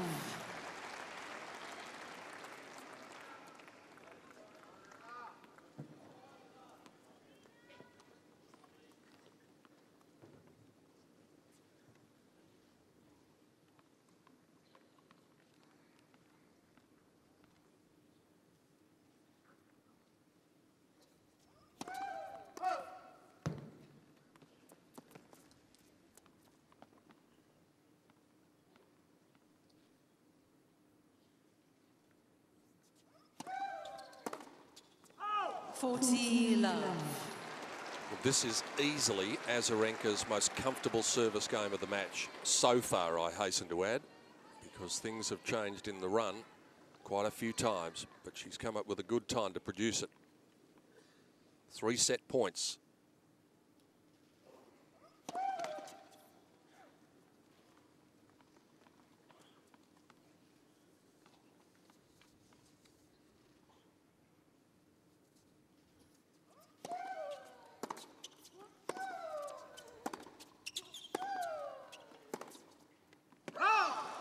Love. Well, this is easily Azarenka's most comfortable service game of the match so far, I hasten to add, because things have changed in the run quite a few times, but she's come up with a good time to produce it. 3 set points.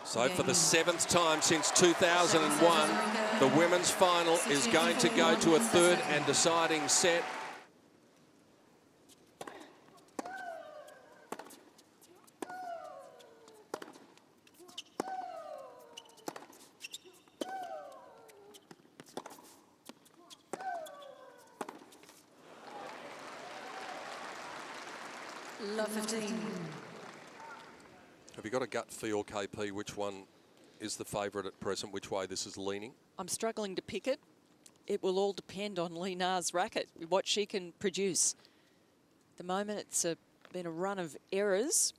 So for the 7th time since 2001, the women's final is going to go to a 3rd and deciding set. Love 15. Have you got a gut feel, KP, which one is the favourite at present, which way this is leaning? I'm struggling to pick it. It will all depend on Lena's racket, what she can produce. At the moment, it's been a run of errors.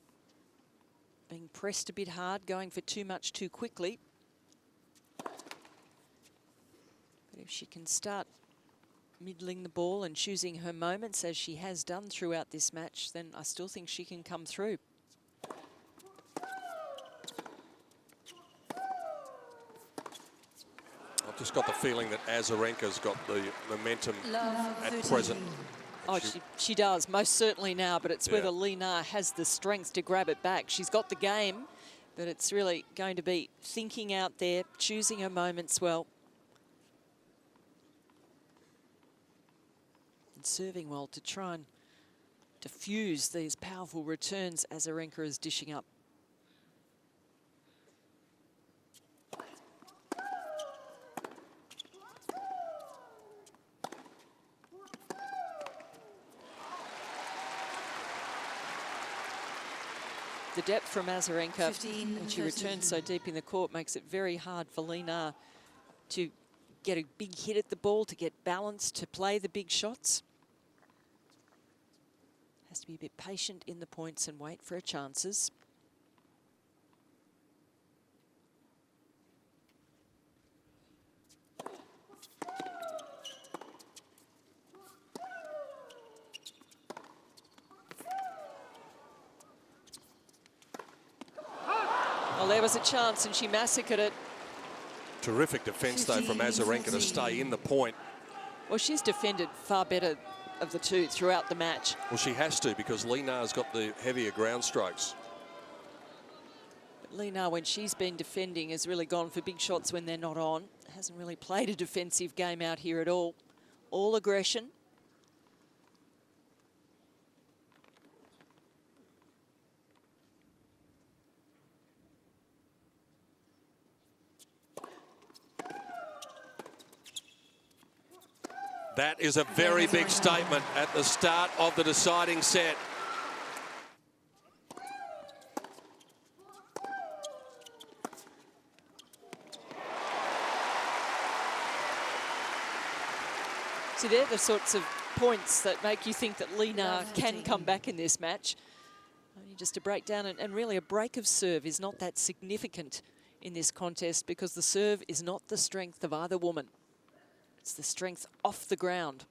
being pressed a bit hard, going for too much too quickly. But if she can start middling the ball and choosing her moments as she has done throughout this match, then I still think she can come through. I've just got the feeling that Azarenka's got the momentum Love at 13. present. Oh, she does, most certainly now, but it's whether Yeah. Li Na has the strength to grab it back. She's got the game, but it's really going to be thinking out there, choosing her moments well. And serving well to try and diffuse these powerful returns Azarenka is dishing up. The depth from Azarenka, 15, when she returns so deep in the court, makes it very hard for Li Na to get a big hit at the ball, to get balance, to play the big shots. Has to be a bit patient in the points and wait for her chances. Well, there was a chance and she massacred it. Terrific defence, though, from Azarenka to stay in the point. Well, she's defended far better of the two throughout the match. Well, she has to, because Li Na's got the heavier ground strokes. But Li Na, when she's been defending, has really gone for big shots when they're not on. Hasn't really played a defensive game out here at all. All aggression. That is a very big statement at the start of the deciding set. See, they're the sorts of points that make you think that Li Na can come back in this match. Only just a breakdown, and really a break of serve is not that significant in this contest because the serve is not the strength of either woman. It's the strength off the ground.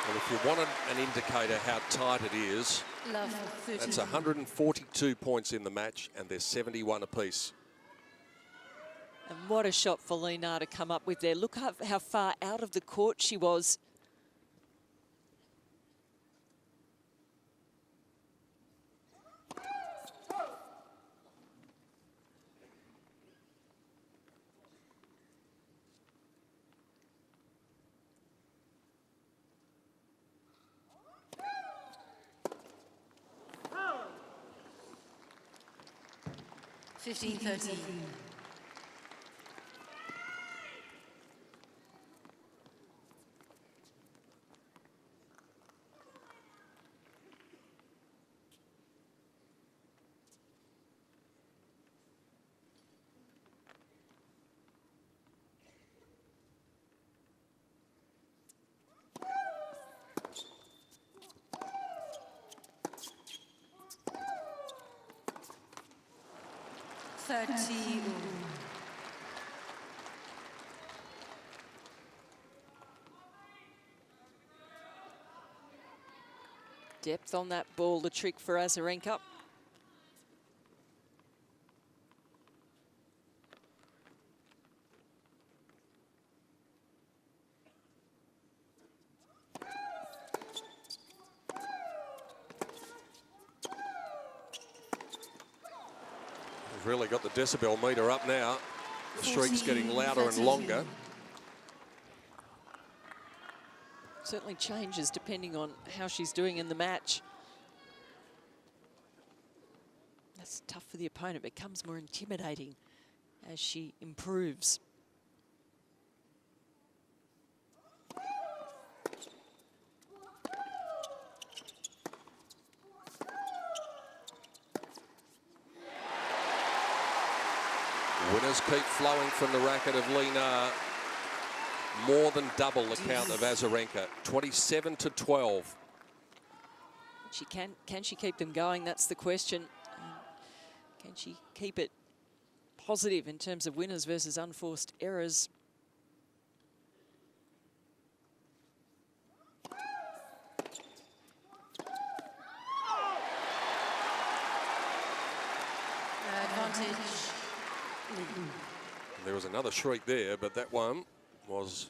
Well, if you wanted an indicator how tight it is, Love 13. that's 142 points in the match, and there's 71 apiece. And what a shot for Li Na to come up with there. Look how far out of the court she was. Oh. 15-13. Depth on that ball, the trick for Azarenka. We've really got the decibel meter up now. The shriek's getting louder and longer. Certainly changes depending on how she's doing in the match. That's tough for the opponent. It becomes more intimidating as she improves. Winners keep flowing from the racket of Lina. More than double the count of Azarenka. 27-12. Can she keep them going? That's the question. Can she keep it positive in terms of winners versus unforced errors? Advantage. There was another shriek there, but that one was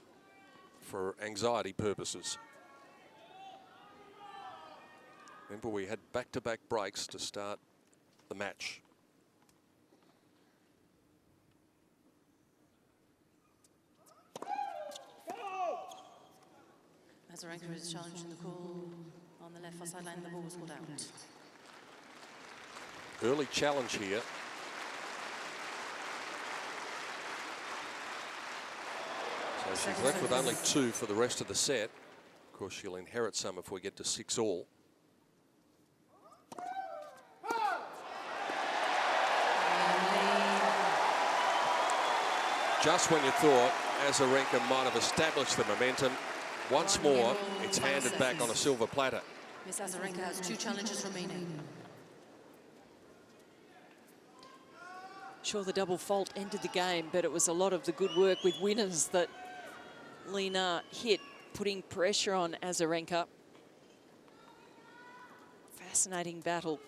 for anxiety purposes. Remember, we had back-to-back breaks to start the match. Azarenka is challenging the call on the left far sideline. The ball was called out. Early challenge here. So she's left with only 2 for the rest of the set. Of course, she'll inherit some if we get to 6 all. Just when you thought Azarenka might have established the momentum, once more, it's handed back on a silver platter. Miss Azarenka has 2 challenges remaining. Sure, the double fault ended the game, but it was a lot of the good work with winners that Lina hit, putting pressure on Azarenka. Fascinating battle.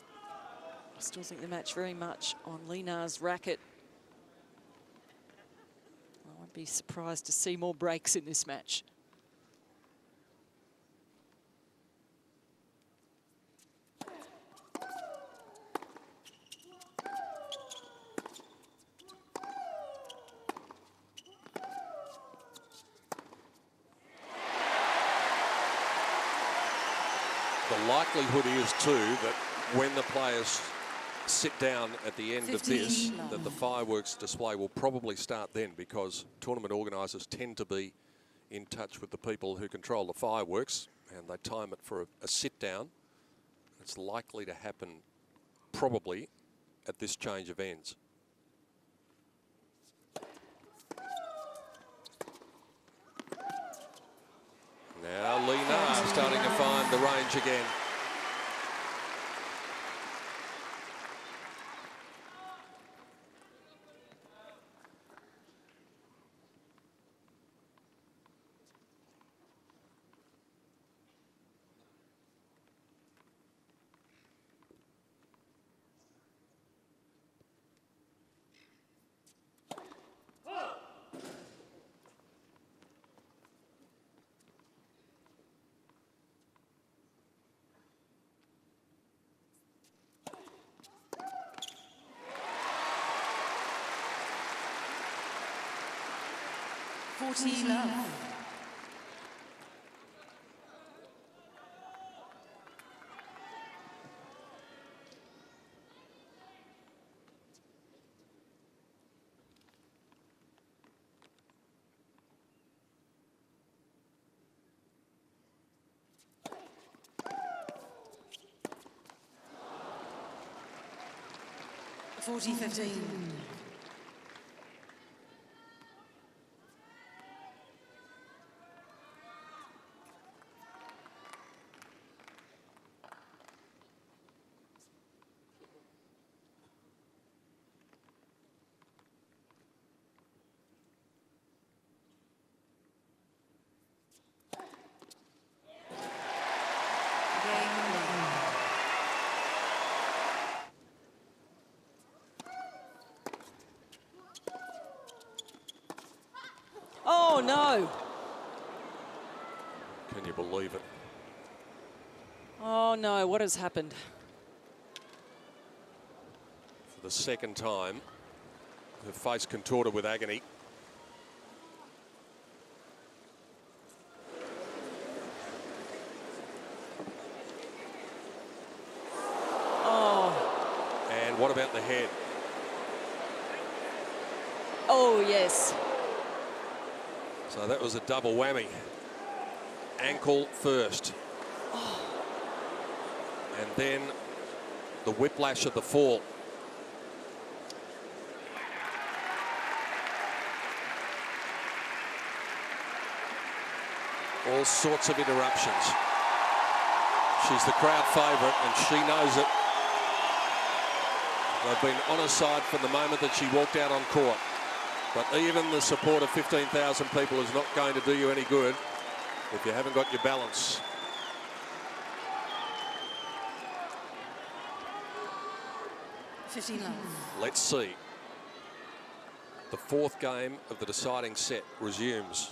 I still think the match very much on Lina's racket. I won't be surprised to see more breaks in this match. The likelihood is, too, that when the players sit down at the end of this, that the fireworks display will probably start then, because tournament organisers tend to be in touch with the people who control the fireworks, and they time it for a sit-down. It's likely to happen probably at this change of ends. Now Lina starting to find the range again. Love. $40-15. Oh, no. Can you believe it? Oh, no. What has happened? For the second time, her face contorted with agony. Oh. And what about the head? Oh, yes. So that was a double whammy. Ankle first. And then the whiplash of the fall. All sorts of interruptions. She's the crowd favourite and she knows it. They've been on her side from the moment that she walked out on court. But even the support of 15,000 people is not going to do you any good if you haven't got your balance. Let's see. The fourth game of the deciding set resumes.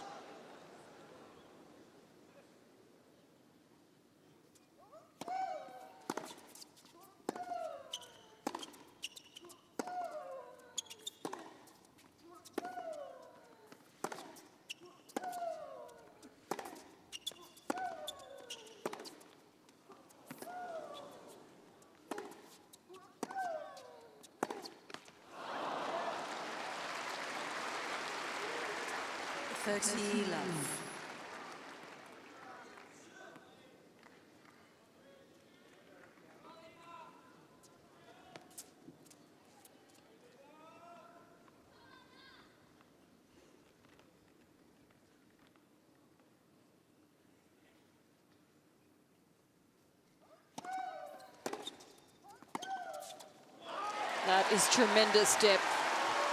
That is tremendous depth.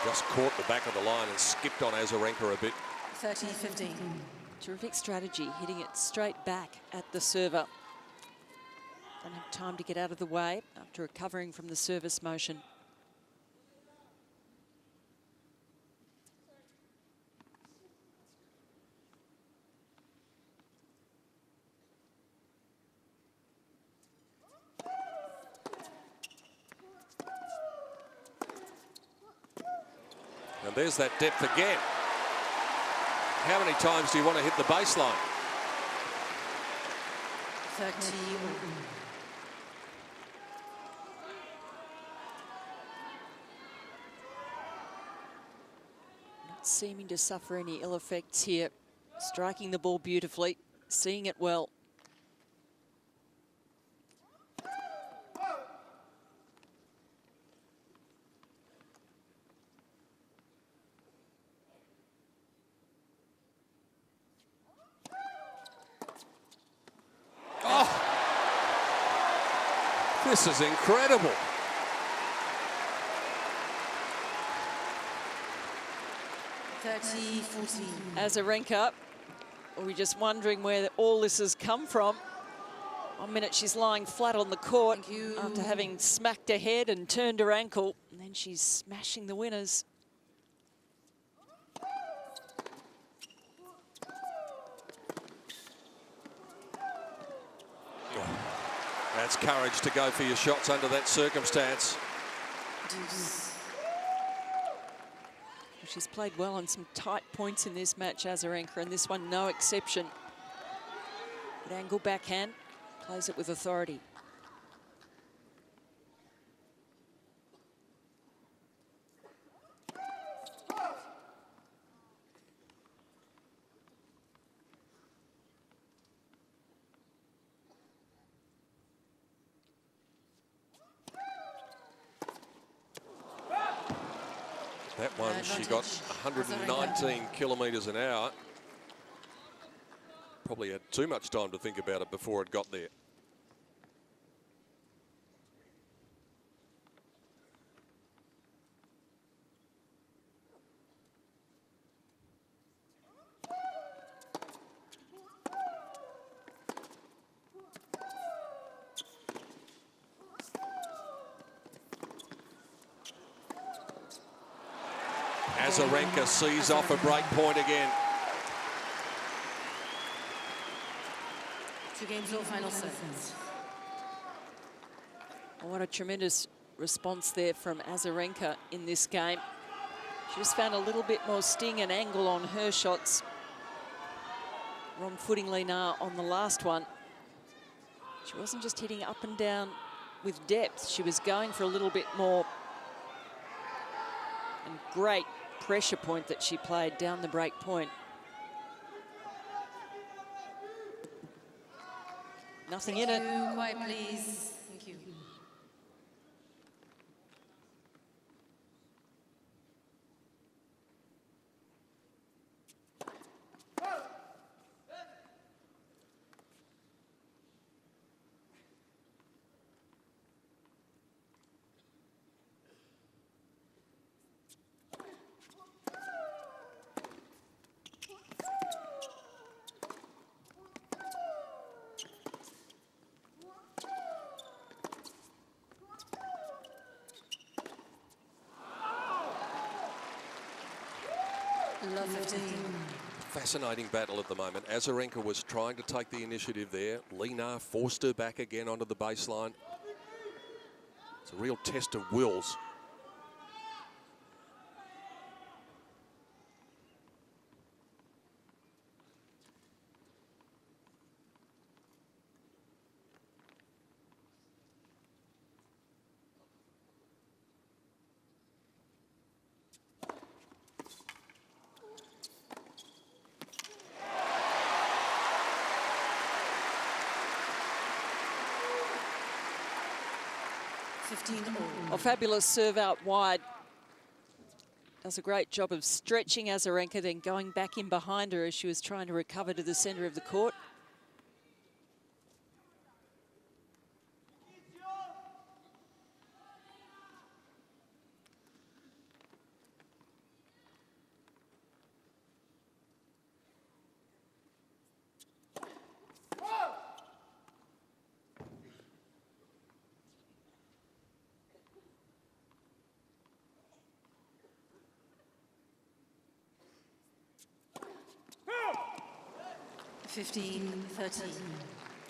Just caught the back of the line and skipped on Azarenka a bit. 30-15. Terrific strategy, hitting it straight back at the server. Don't have time to get out of the way after recovering from the service motion. And there's that depth again. How many times do you want to hit the baseline? 30. Not seeming to suffer any ill effects here. Striking the ball beautifully, seeing it well. This is incredible. Azarenka, are we just wondering where all this has come from? 1 minute she's lying flat on the court after having smacked her head and turned her ankle, and then she's smashing the winners. That's courage to go for your shots under that circumstance. She's played well on some tight points in this match, Azarenka, and this one no exception. Good angle backhand, plays it with authority. That one, she got 119 kilometres an hour. Probably had too much time to think about it before it got there. Azarenka sees off a break point again. 2 games, all final sets. What a tremendous response there from Azarenka in this game. She just found a little bit more sting and angle on her shots. Wrong-footingly now on the last one. She wasn't just hitting up and down with depth. She was going for a little bit more. And great pressure point that she played down the break point. Nothing in it. Quiet, please. Thank you. Love 15. Fascinating battle at the moment. Azarenka was trying to take the initiative there. Lina forced her back again onto the baseline. It's a real test of wills. A fabulous serve out wide. Does a great job of stretching Azarenka, then going back in behind her as she was trying to recover to the centre of the court.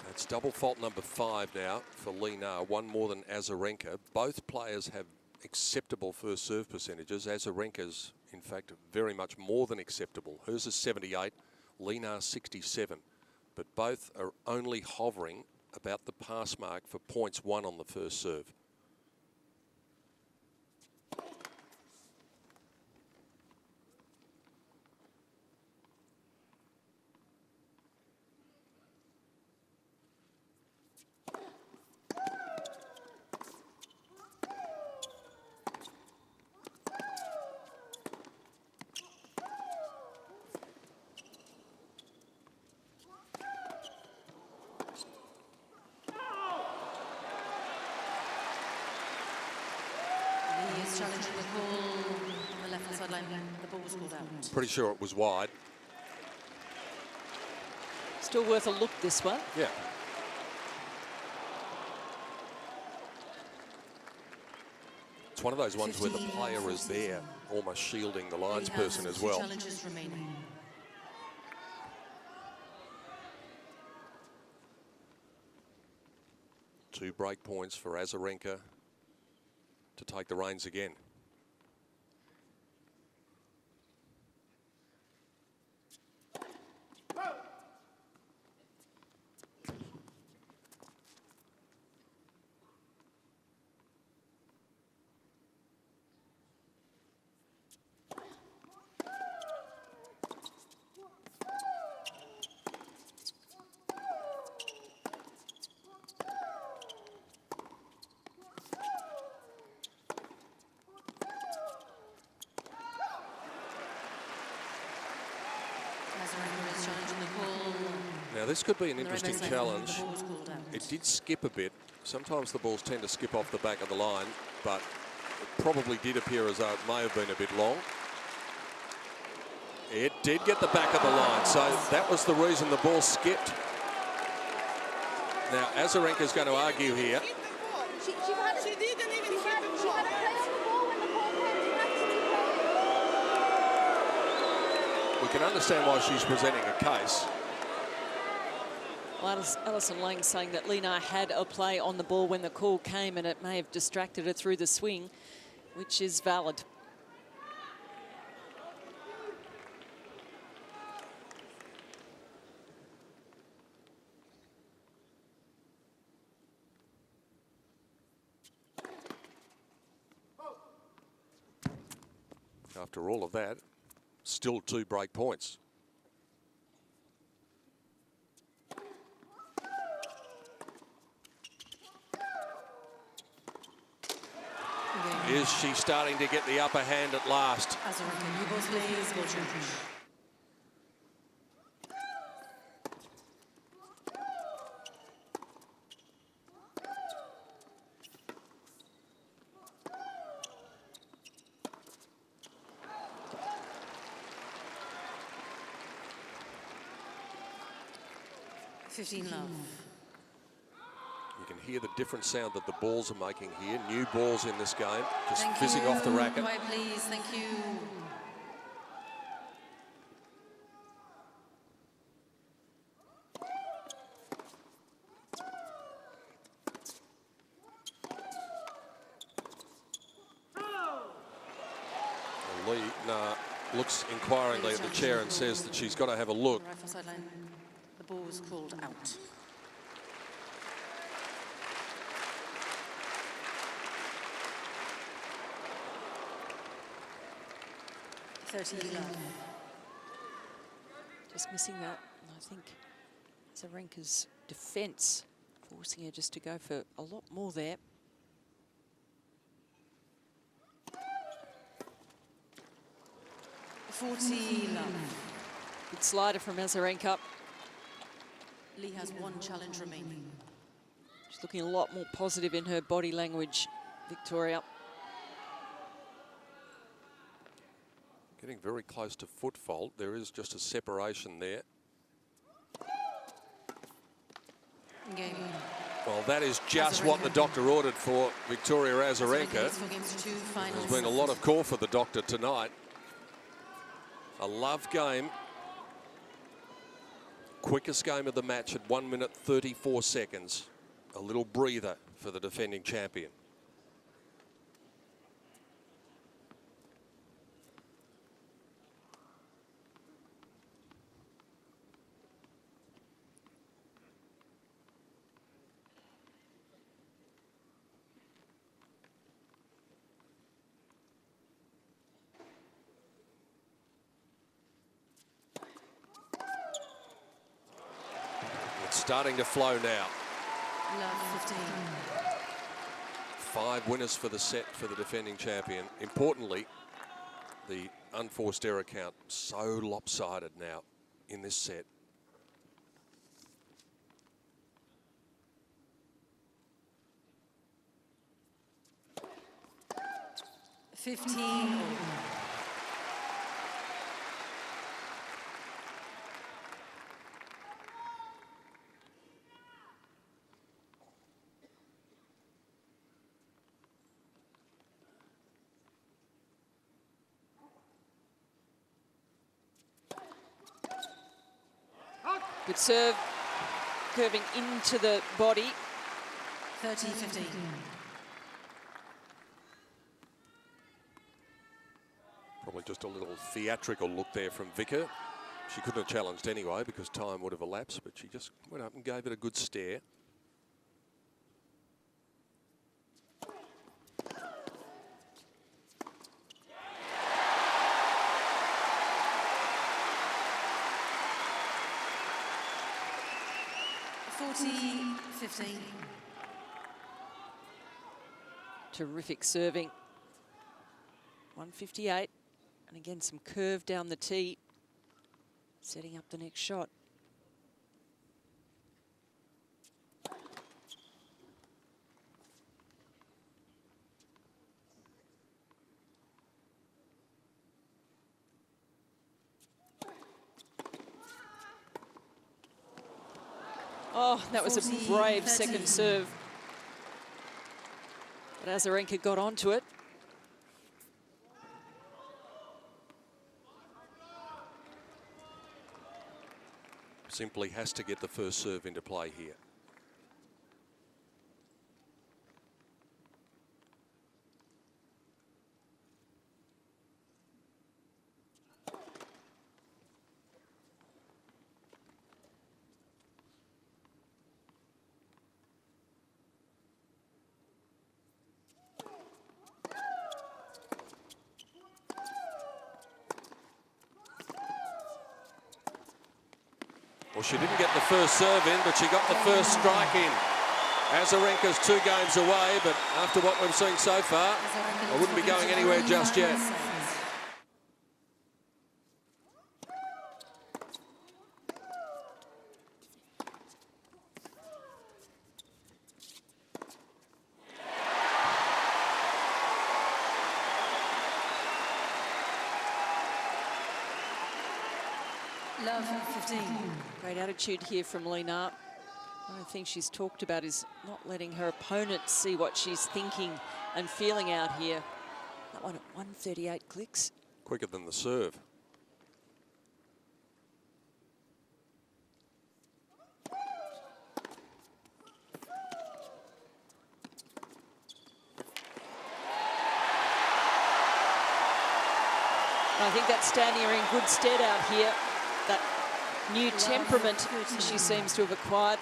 That's double fault number 5 now for Lina, one more than Azarenka. Both players have acceptable first serve percentages. Azarenka's, in fact, very much more than acceptable. Hers is 78, Lina 67. But both are only hovering about the pass mark for points won on the first serve. Challenging the call on the left-hand sideline. The ball was called out. Pretty sure it was wide. Still worth a look, this one. Yeah. It's one of those ones where the player is there, almost shielding the linesperson as well. Challenges remaining. Two break points for Azarenka to take the reins again. Now this could be an interesting challenge. It did skip a bit. Sometimes the balls tend to skip off the back of the line, but it probably did appear as though it may have been a bit long. It did get the back of the line, so that was the reason the ball skipped. Now Azarenka's going to argue here. We can understand why she's presenting a case. Well, Alison Lang saying that Lina had a play on the ball when the call came and it may have distracted her through the swing, which is valid. After all of that, still 2 break points. Is she starting to get the upper hand at last? Azarenka, new balls, please. Ball change. Love. You can hear the different sound that the balls are making here. New balls in this game, just fizzing off the racket. Quiet, please. Thank you. looks inquiringly at the chair and says that she's got to have a look. Right for sideline. The ball was called out. Just missing that. And I think Azarenka's defence forcing her just to go for a lot more there. Good slider from Azarenka. Lee has one challenge remaining. She's looking a lot more positive in her body language, Victoria. Getting very close to foot fault. There is just a separation there. Game. Well, that is just what the doctor ordered for Victoria Azarenka. There's been a lot of call for the doctor tonight. A love game. Quickest game of the match at 1 minute 34 seconds. A little breather for the defending champion. Starting to flow now. Love 15. 5 winners for the set for the defending champion. Importantly, the unforced error count so lopsided now in this set. Good serve, curving into the body. 30-15. Probably just a little theatrical look there from Vicker. She couldn't have challenged anyway because time would have elapsed, but she just went up and gave it a good stare. Terrific serving. 158. And again, some curve down the tee, setting up the next shot. Oh, that was a brave second serve. But Azarenka got onto it. Simply has to get the first serve into play here. Well, she didn't get the first serve in, but she got the first strike in. Azarenka's 2 games away, but after what we've seen so far, I wouldn't be going anywhere just yet. Love 15. Great attitude here from Lena. One of the things she's talked about is not letting her opponent see what she's thinking and feeling out here. That one at 138 clicks. Quicker than the serve. I think that's standing her in good stead out here. That new temperament she seems to have acquired.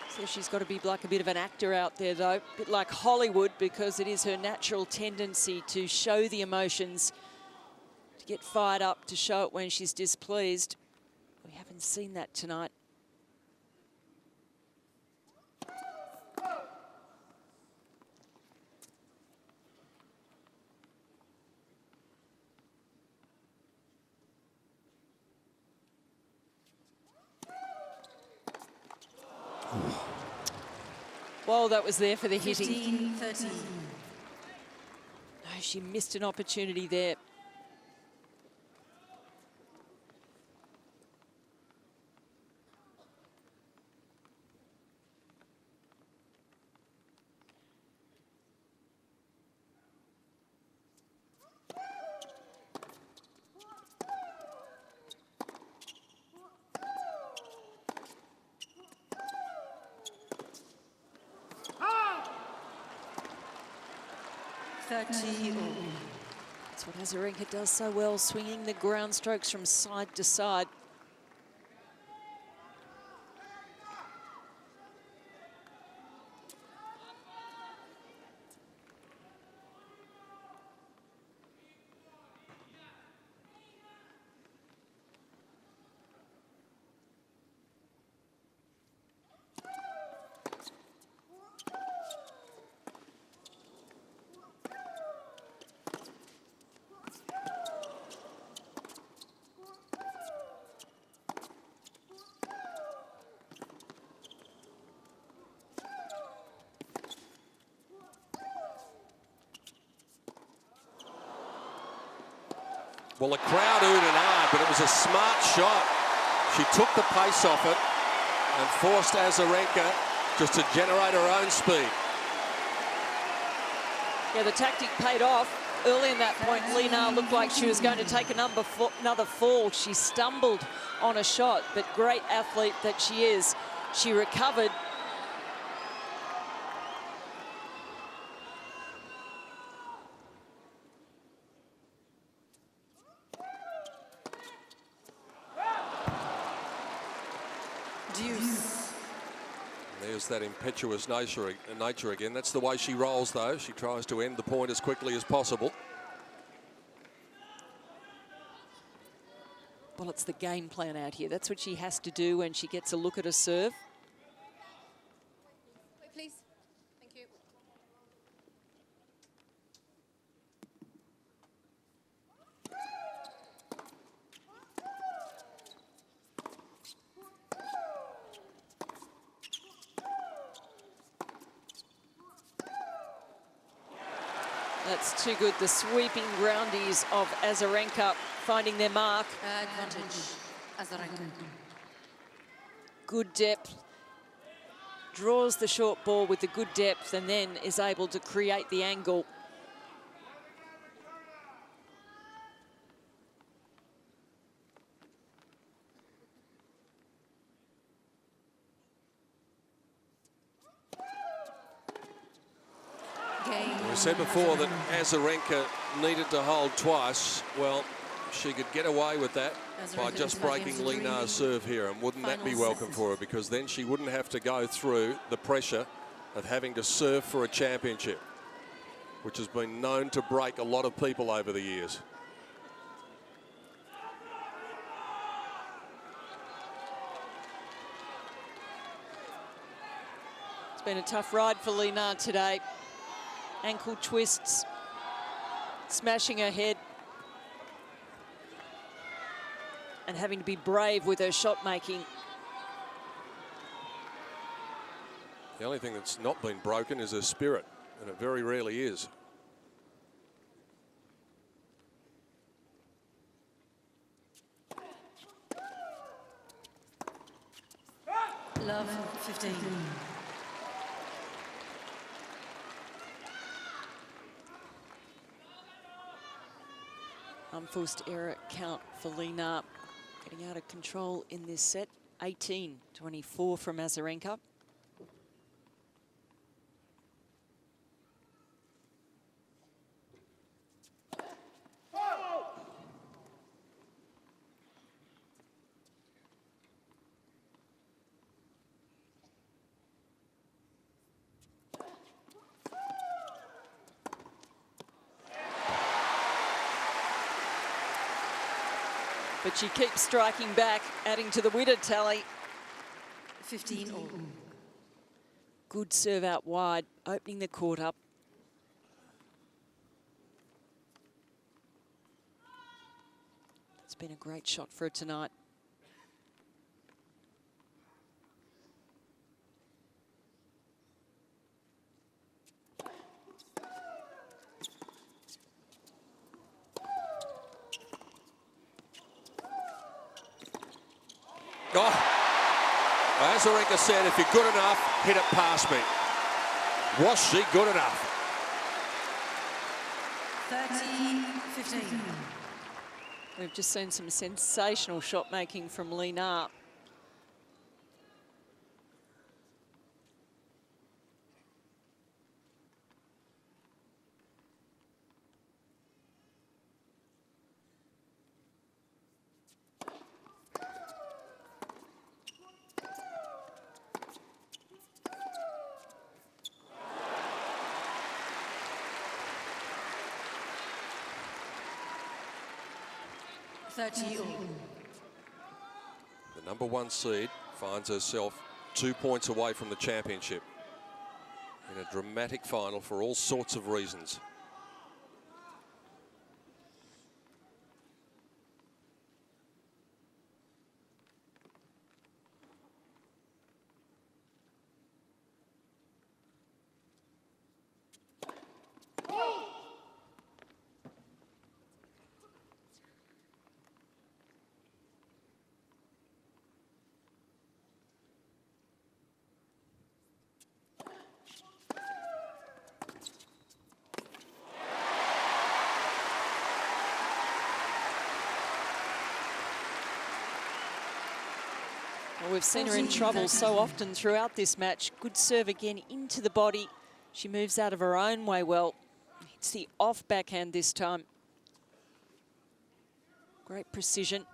So she's got to be like a bit of an actor out there, though. A bit like Hollywood, because it is her natural tendency to show the emotions, to get fired up, to show it when she's displeased. We haven't seen that tonight. Well, that was there for the hitting. 15-13. No, she missed an opportunity there. That's what Azarenka does so well, swinging the ground strokes from side to side. Well, the crowd oohed and ahed, but it was a smart shot. She took the pace off it and forced Azarenka just to generate her own speed. Yeah, the tactic paid off. Early in that point, Lena looked like she was going to take another fall. She stumbled on a shot, but great athlete that she is. She recovered. There's that impetuous nature again. That's the way she rolls, though. She tries to end the point as quickly as possible. Well, it's the game plan out here. That's what she has to do when she gets a look at a serve. Wait, please. Thank you. That's too good. The sweeping groundies of Azarenka finding their mark. Advantage, Azarenka. Good depth. Draws the short ball with the good depth and then is able to create the angle. We said before that Azarenka needed to hold twice. Well, she could get away with that by just breaking Lena's serve here, and wouldn't that be welcome for her, because then she wouldn't have to go through the pressure of having to serve for a championship, which has been known to break a lot of people over the years. It's been a tough ride for Lena today. Ankle twists, smashing her head, and having to be brave with her shot making. The only thing that's not been broken is her spirit, and it very rarely is. Love 15. Unforced error count for Lena. Getting out of control in this set. 18-24 from Azarenka. But she keeps striking back, adding to the winner tally. 15 all. Good serve out wide, opening the court up. It's been a great shot for her tonight. Oh, Azarenka said, if you're good enough, hit it past me. Was she good enough? 30-15. We've just seen some sensational shot making from Lina. The number 1 seed finds herself 2 points away from the championship in a dramatic final for all sorts of reasons. Well, we've seen her in trouble so often throughout this match. Good serve again into the body. She moves out of her own way well. Hits the off backhand this time. Great precision.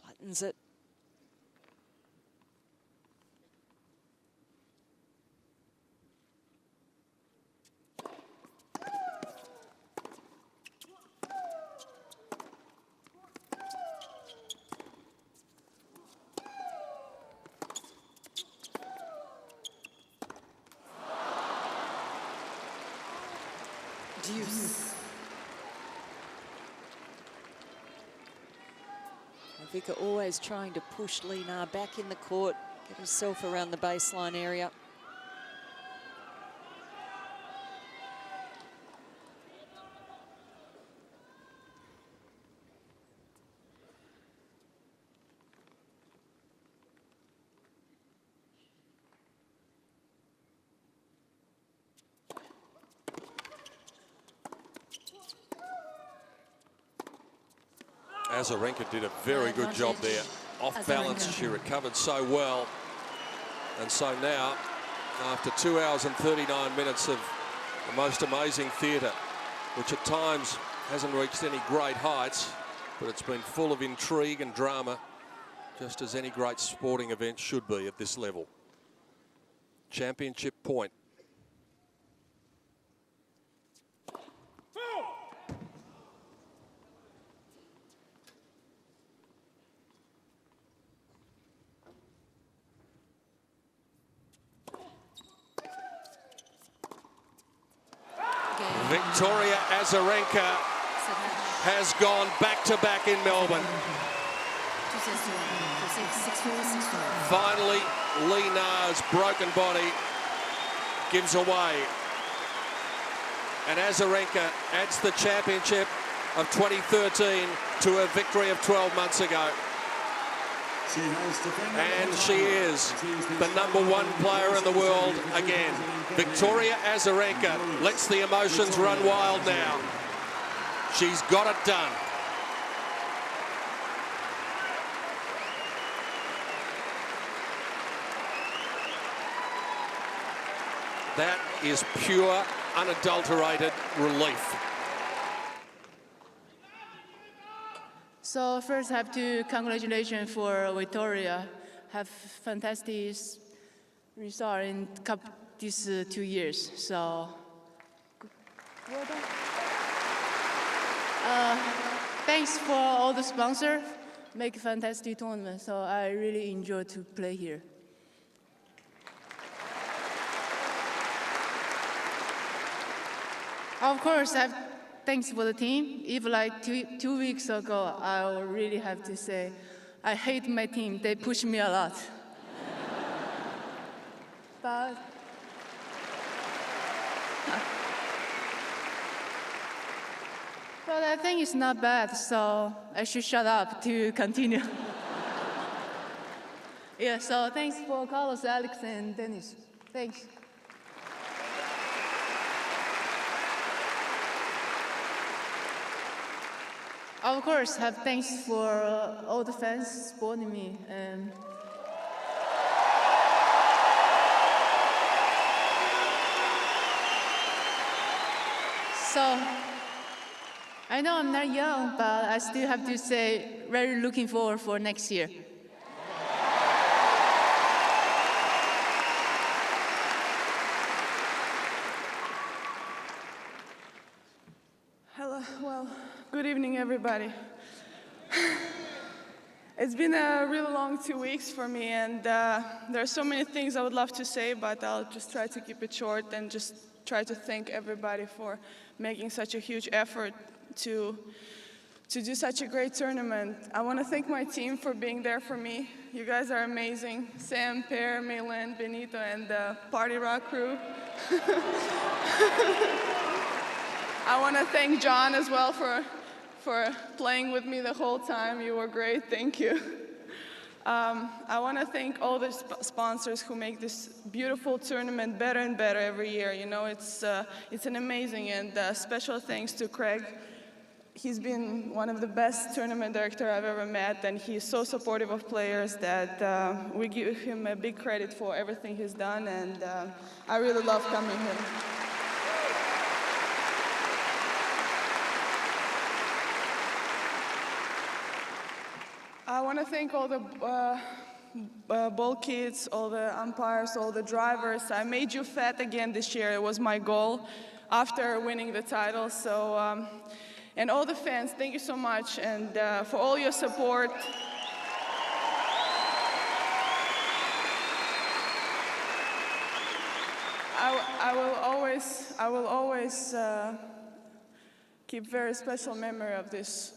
Flattens it. Deuce. Vika always trying to push Lina back in the court, get herself around the baseline area. Azarenka did a very good job there. Off balance, she recovered so well. And so now, after 2 hours and 39 minutes of the most amazing theatre, which at times hasn't reached any great heights, but it's been full of intrigue and drama, just as any great sporting event should be at this level. Championship point. Victoria Azarenka has gone back-to-back in Melbourne. Finally, Lina's broken body gives away. And Azarenka adds the championship of 2013 to her victory of 12 months ago. And she is the #1 player in the world again. Victoria Azarenka lets the emotions run wild now. She's got it done. That is pure, unadulterated relief. So first, I have to congratulations for Victoria. Have fantastic result in cup these 2 years. So well done. Thanks for all the sponsors make a fantastic tournament. So I really enjoy to play here. Of course, I have thanks for the team. If like two weeks ago, I would really have to say, I hate my team. They push me a lot. But I think it's not bad, so I should shut up to continue. Yeah, so thanks for Carlos, Alex, and Dennis. Thanks. Of course, have thanks for all the fans supporting me. And so, I know I'm not young, but I still have to say, very looking forward for next year. Hello, well, good evening, everybody. It's been a really long 2 weeks for me, and there are so many things I would love to say, but I'll just try to keep it short and just try to thank everybody for making such a huge effort to do such a great tournament. I want to thank my team for being there for me. You guys are amazing. Sam, Per, Milan, Benito, and the Party Rock crew. I want to thank John as well for playing with me the whole time. You were great. Thank you. I want to thank all the sponsors who make this beautiful tournament better and better every year. You know, it's an amazing, and special thanks to Craig. He's been one of the best tournament directors I've ever met, and he's so supportive of players that we give him a big credit for everything he's done, and I really love coming here. I want to thank all the ball kids, all the umpires, all the drivers. I made you fat again this year. It was my goal after winning the title. So, and all the fans, thank you so much, and for all your support. I will always keep very special memory of this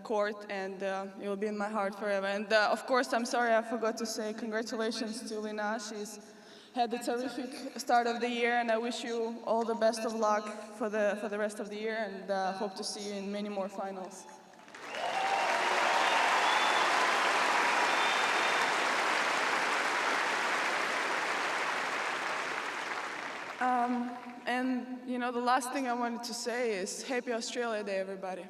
court, and it will be in my heart forever. And of course, I'm sorry I forgot to say congratulations to Lina. She's had a terrific start of the year, and I wish you all the best of luck for the rest of the year, and hope to see you in many more finals. And you know, the last thing I wanted to say is Happy Australia Day, everybody.